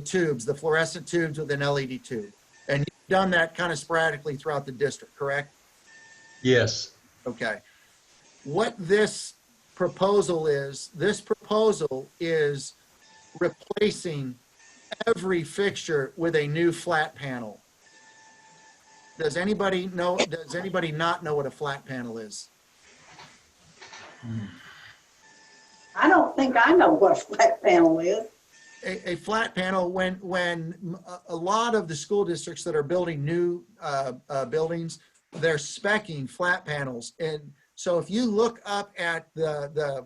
tubes, the fluorescent tubes with an LED tube. And you've done that kind of sporadically throughout the district, correct? Yes. Okay. What this proposal is replacing every fixture with a new flat panel. Does anybody not know what a flat panel is? I don't think I know what a flat panel is. A flat panel, when a lot of the school districts that are building new buildings, they're speccing flat panels. And so if you look up at the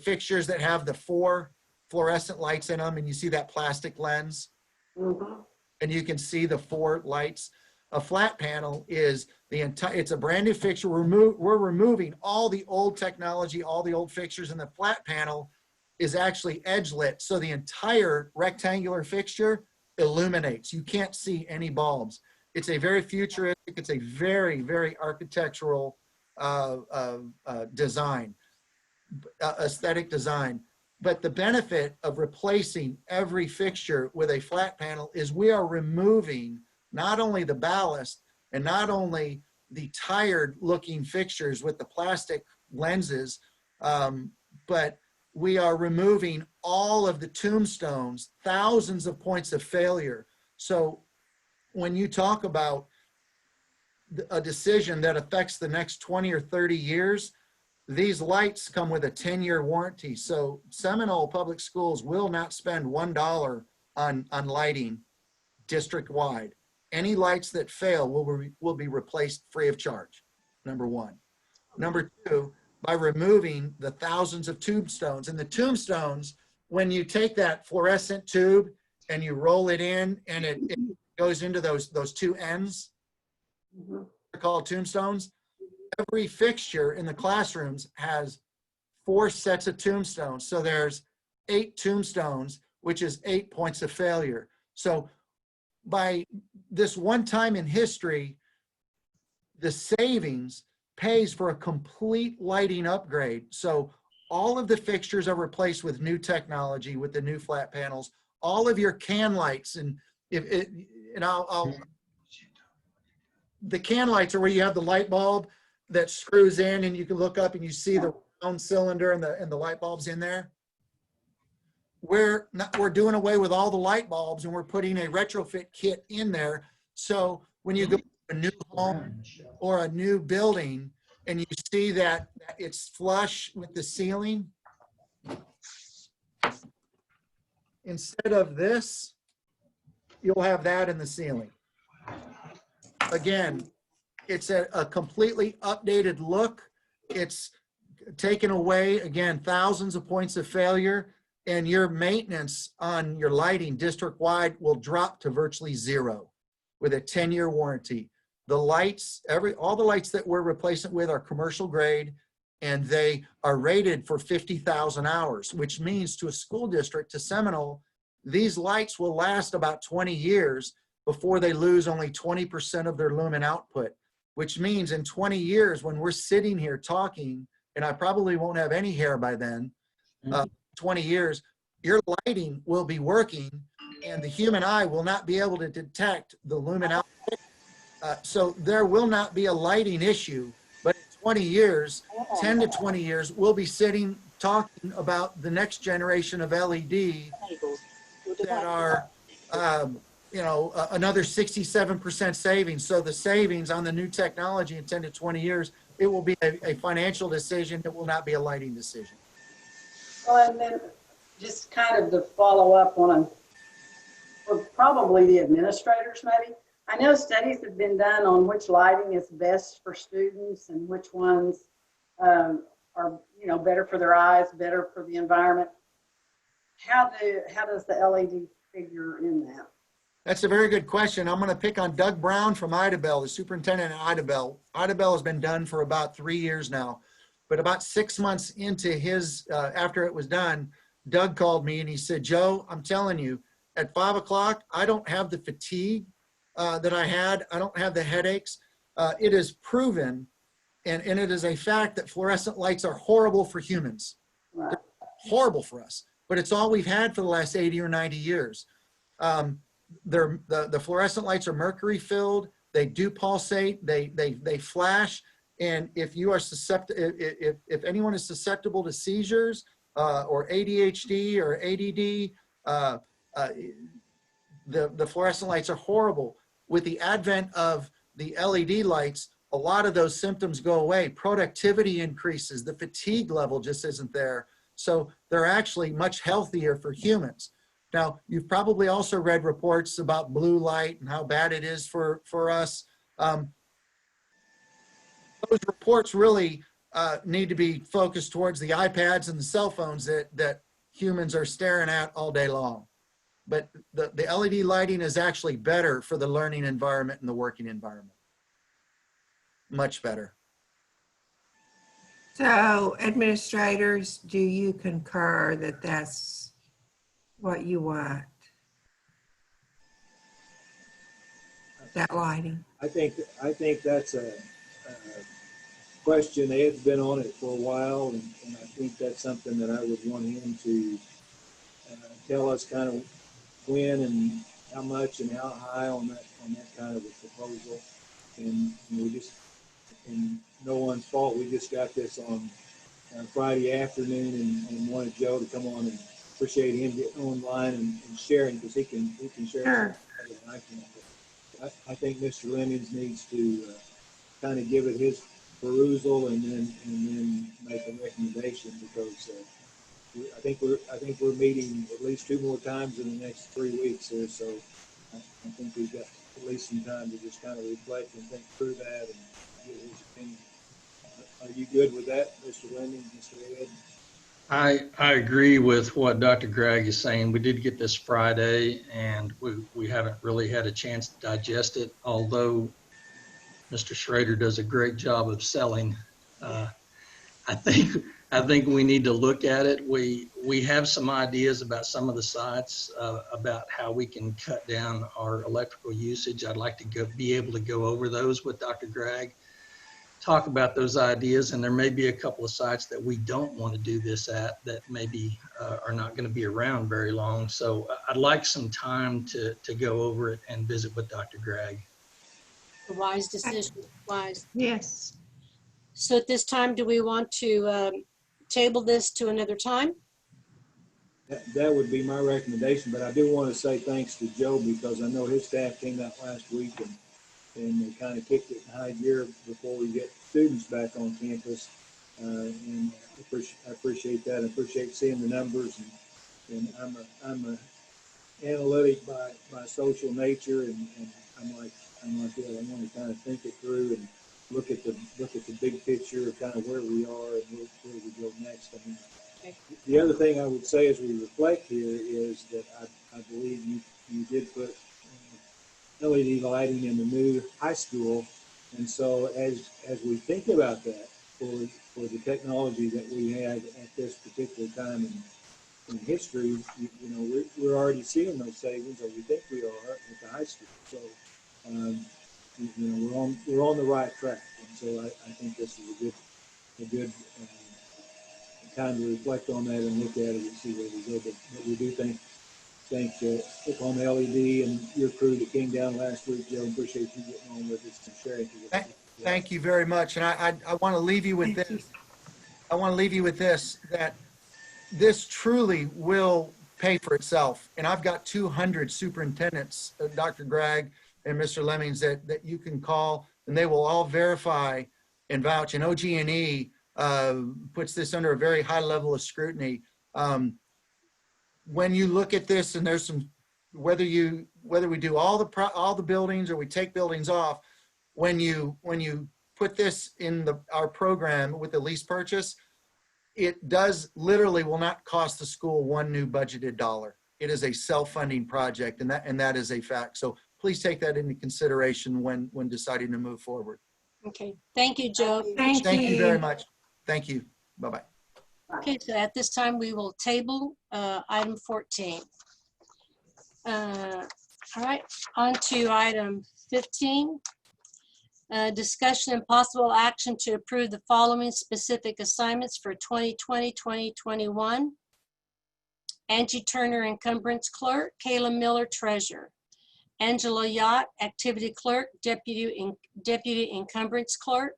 fixtures that have the 4 fluorescent lights in them, and you see that plastic lens, and you can see the 4 lights, a flat panel is the entire, it's a brand new fixture. We're removing all the old technology, all the old fixtures, and the flat panel is actually edge lit. So the entire rectangular fixture illuminates. You can't see any bulbs. It's a very futuristic, it's a very, very architectural design, aesthetic design. But the benefit of replacing every fixture with a flat panel is we are removing not only the ballast and not only the tired looking fixtures with the plastic lenses, but we are removing all of the tombstones, thousands of points of failure. So when you talk about a decision that affects the next 20 or 30 years, these lights come with a 10-year warranty. So Seminole Public Schools will not spend $1 on lighting district-wide. Any lights that fail will be replaced free of charge, number one. Number two, by removing the thousands of tombstones. And the tombstones, when you take that fluorescent tube and you roll it in and it goes into those 2 ends, they're called tombstones. Every fixture in the classrooms has 4 sets of tombstones. So there's 8 tombstones, which is 8 points of failure. So by this one time in history, the savings pays for a complete lighting upgrade. So all of the fixtures are replaced with new technology, with the new flat panels. All of your can lights, and the can lights are where you have the light bulb that screws in, and you can look up and you see the round cylinder and the light bulbs in there. We're doing away with all the light bulbs, and we're putting a retrofit kit in there. So when you go to a new home or a new building and you see that it's flush with the ceiling, instead of this, you'll have that in the ceiling. Again, it's a completely updated look. It's taken away, again, thousands of points of failure, and your maintenance on your lighting district-wide will drop to virtually 0 with a 10-year warranty. The lights, all the lights that we're replacing with are commercial grade, and they are rated for 50,000 hours, which means to a school district, to Seminole, these lights will last about 20 years before they lose only 20% of their lumen output, which means in 20 years, when we're sitting here talking, and I probably won't have any hair by then, 20 years, your lighting will be working and the human eye will not be able to detect the lumen output. So there will not be a lighting issue, but in 20 years, 10 to 20 years, we'll be sitting talking about the next generation of LED that are, another 67% savings. So the savings on the new technology in 10 to 20 years, it will be a financial decision. It will not be a lighting decision. Well, and then just kind of to follow up on, for probably the administrators maybe, I know studies have been done on which lighting is best for students and which ones are, better for their eyes, better for the environment. How does the LED figure in that? That's a very good question. I'm going to pick on Doug Brown from Idabel, the superintendent at Idabel. Idabel has been done for about 3 years now, but about 6 months into his, after it was done, Doug called me and he said, Joe, I'm telling you, at 5 o'clock, I don't have the fatigue that I had. I don't have the headaches. It is proven, and it is a fact that fluorescent lights are horrible for humans. They're horrible for us, but it's all we've had for the last 80 or 90 years. The fluorescent lights are mercury filled. They do pulsate. They flash. And if you are susceptible, if anyone is susceptible to seizures or ADHD or ADD, the fluorescent lights are horrible. With the advent of the LED lights, a lot of those symptoms go away. Productivity increases, the fatigue level just isn't there. So they're actually much healthier for humans. Now, you've probably also read reports about blue light and how bad it is for us. Those reports really need to be focused towards the iPads and the cell phones that humans are staring at all day long. But the LED lighting is actually better for the learning environment and the working environment. Much better. So administrators, do you concur that that's what you want? That lighting? I think that's a question. Ed's been on it for a while, and I think that's something that I would want him to tell us kind of when and how much and how high on that kind of a proposal. And we just, and no one's fault, we just got this on Friday afternoon and wanted Joe to come on, and appreciate him getting online and sharing, because he can share better than I can. But I think Mr. Lemmings needs to kind of give it his perusal and then make a recommendation, because I think we're meeting at least 2 more times in the next 3 weeks here, so I think we've got at least some time to just kind of reflect and think through that and get his opinion. Are you good with that, Mr. Lemmings, Mr. Ed? I agree with what Dr. Gregg is saying. We did get this Friday, and we haven't really had a chance to digest it, although Mr. Schrader does a great job of selling. I think we need to look at it. We have some ideas about some of the sites, about how we can cut down our electrical usage. I'd like to be able to go over those with Dr. Gregg, talk about those ideas, and there may be a couple of sites that we don't want to do this at that maybe are not going to be around very long. So I'd like some time to go over it and visit with Dr. Gregg. A wise decision, wise. Yes. So at this time, do we want to table this to another time? That would be my recommendation, but I do want to say thanks to Joe, because I know his staff came out last week and they kind of kicked it in high gear before we get students back on campus. And I appreciate that. I appreciate seeing the numbers, and I'm a analytic by social nature, and I'm like that. I want to kind of think it through and look at the big picture of kind of where we are and where we go next. I mean, the other thing I would say as we reflect here is that I believe you did put LED lighting in the new high school, and so as we think about that for the technology that we have at this particular time in history, you know, we're already seeing those savings, or we think we are at the high school. So, you know, we're on the right track, and so I think this is a good time to reflect on that and look at it and see where we go. But we do think on the LED and your crew that came down last week, Joe. Appreciate you getting on with us and sharing. Thank you very much. And I want to leave you with this. I want to leave you with this, that this truly will pay for itself. And I've got 200 superintendents, Dr. Gregg and Mr. Lemmings, that you can call, and they will all verify and vouch. And OG&E puts this under a very high level of scrutiny. When you look at this, and there's some, whether we do all the buildings or we take buildings off, when you put this in our program with the lease purchase, it does literally will not cost the school one new budgeted dollar. It is a self-funding project, and that is a fact. So please take that into consideration when deciding to move forward. Okay, thank you, Joe. Thank you very much. Thank you. Bye-bye. Okay, so at this time, we will table item 14. All right, on to item 15. Discussion and possible action to approve the following specific assignments for 2020-2021. Angie Turner, Encumbrance Clerk. Kayla Miller, Treasurer. Angela Yacht, Activity Clerk, Deputy Encumbrance Clerk.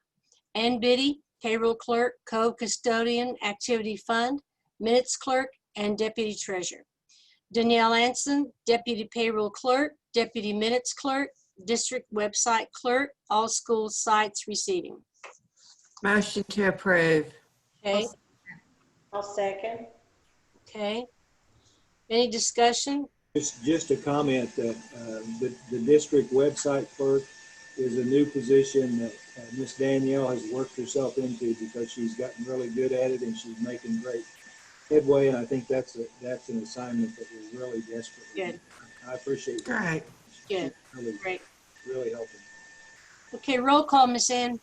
Ann Biddy, Payroll Clerk, Co-Custodian, Activity Fund, Minutes Clerk, and Deputy Treasurer. Danielle Anson, Deputy Payroll Clerk, Deputy Minutes Clerk, district website clerk, all school sites receiving. Motion to approve. Okay, I'll second. okay. Any discussion? Just a comment that the district website clerk is a new position that Miss Danielle has worked herself into because she's gotten really good at it and she's making great headway. And I think that's an assignment that we're really desperately Good. need. I appreciate that. Great. Good. Really, Great. really helping. Okay, roll call, Miss Ann.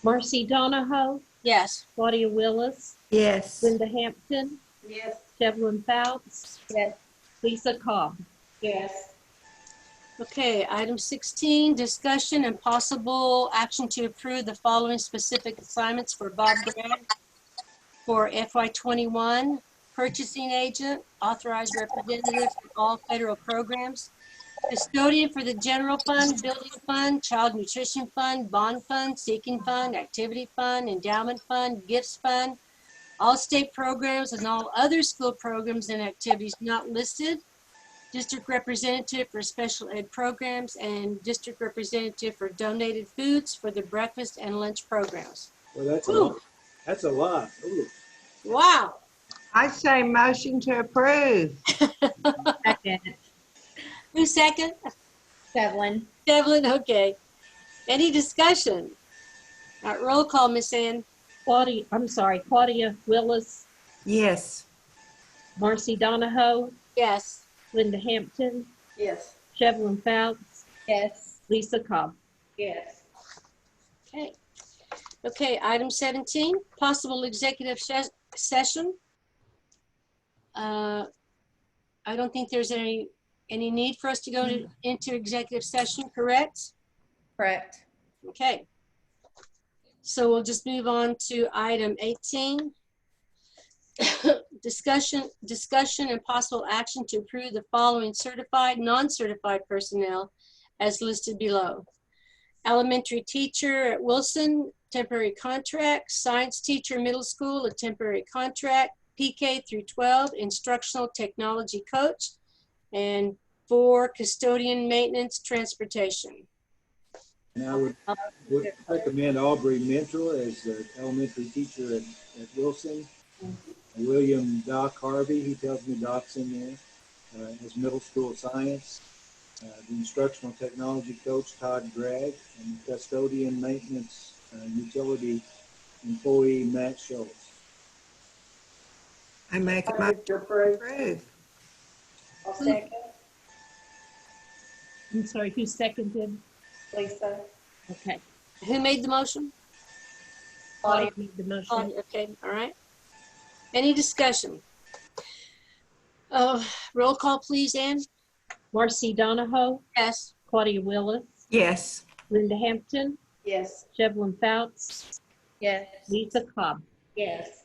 Marcy Donahoe, Yes. Claudia Willis, Yes. Linda Hampton, Yes. Evelyn Fouts, Yes. Lisa Cobb. Yes. Okay, item 16, discussion and possible action to approve the following specific assignments for Bob Graham for FY21, purchasing agent, authorized representative for all federal programs, custodian for the general fund, building fund, child nutrition fund, bond fund, seeking fund, activity fund, endowment fund, gifts fund, all state programs and all other school programs and activities not listed, district representative for special ed programs, and district representative for donated foods for the breakfast and lunch programs. Well, that's a Ooh. lot. That's a lot. Ooh. Wow. I say motion to approve. Second. Who's second? Evelyn. Devlin, okay. Any discussion? All right, roll call, Miss Ann. Claudia Willis, Yes. Marcy Donahoe, Yes. Linda Hampton, Yes. Evelyn Fouts, Yes. Lisa Cobb. Yes. Okay. Okay, item 17, possible executive session. I don't think there's any need for us to go into executive session, correct? Correct. Okay. So we'll just move on to item 18. Discussion and possible action to approve the following certified, non-certified personnel as listed below. Elementary teacher at Wilson, temporary contract. Science teacher, middle school, a temporary contract. PK through 12, instructional technology coach. And 4, custodian, maintenance, transportation. And I would recommend Aubrey Mentor as the elementary teacher at Wilson. William Doc Harvey, he tells me Doc's in there, as middle school science. The instructional technology coach, Todd Gregg, and custodian maintenance utility employee, Matt Schultz. I make a motion to approve. I'll second. I'm sorry, who seconded? Lisa. Okay. Who made the motion? Claudia made the motion. Claudia, okay, all right. Any discussion? Roll call, please, Ann. Marcy Donahoe, Yes. Claudia Willis, Yes. Linda Hampton, Yes. Evelyn Fouts, Yes. Lisa Cobb. Yes.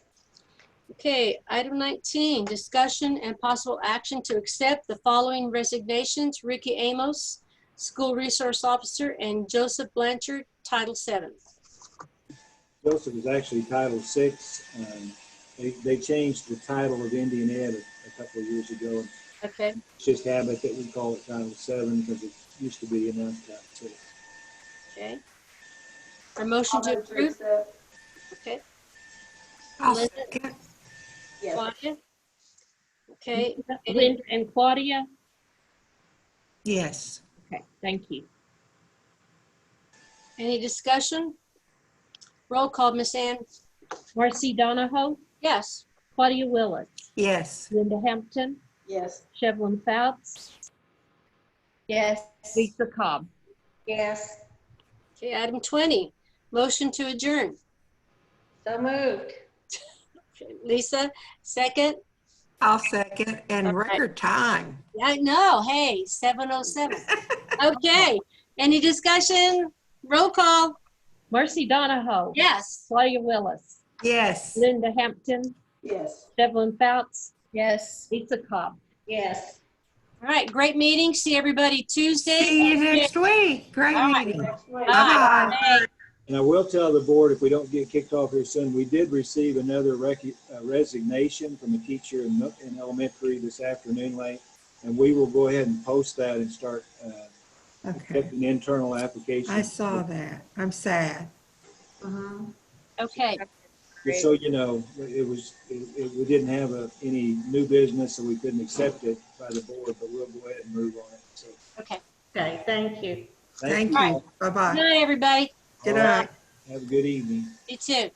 Okay, item 19, discussion and possible action to accept the following resignations: Ricky Amos, School Resource Officer, and Joseph Blanchard, Title VII. Joseph is actually Title VI. They changed the title of Indian Ed a couple of years ago. Okay. It's just habit that we call it Title VII because it used to be announced Title VI. Okay. Our motion to approve? Okay. I'll Linda? second. Yes. Claudia? Okay. Linda and Claudia? Yes. Okay, thank you. Any discussion? Roll call, Miss Ann. Marcy Donahoe, Yes. Claudia Willis, Yes. Linda Hampton, Yes. Evelyn Fouts, Yes. Lisa Cobb. Yes. Okay, item 20, motion to adjourn. So moved. Okay, Lisa, second. I'll second in All right. record time. I know, hey, 7:07. Okay, any discussion? Roll call. Marcy Donahoe. Yes. Claudia Willis, Yes. Linda Hampton, Yes. Evelyn Fouts, Yes. Lisa Cobb. Yes. All right, great meeting. See everybody Tuesday. See you next week. Great All right. meeting. Bye. Bye-bye. Hey. And I will tell the board, if we don't get kicked off here soon, we did receive another resignation from a teacher in elementary this afternoon late. And we will go ahead and post that and start Okay, Except an internal application. I saw that. I'm sad. Okay, Just so you know, we didn't have any new business, so we couldn't accept it by the board, but we'll go ahead and move on it. So, okay. Okay, thank you. Thank you. you. all. Good Bye-bye. night, everybody. Good All right. night. Have a good evening. You too.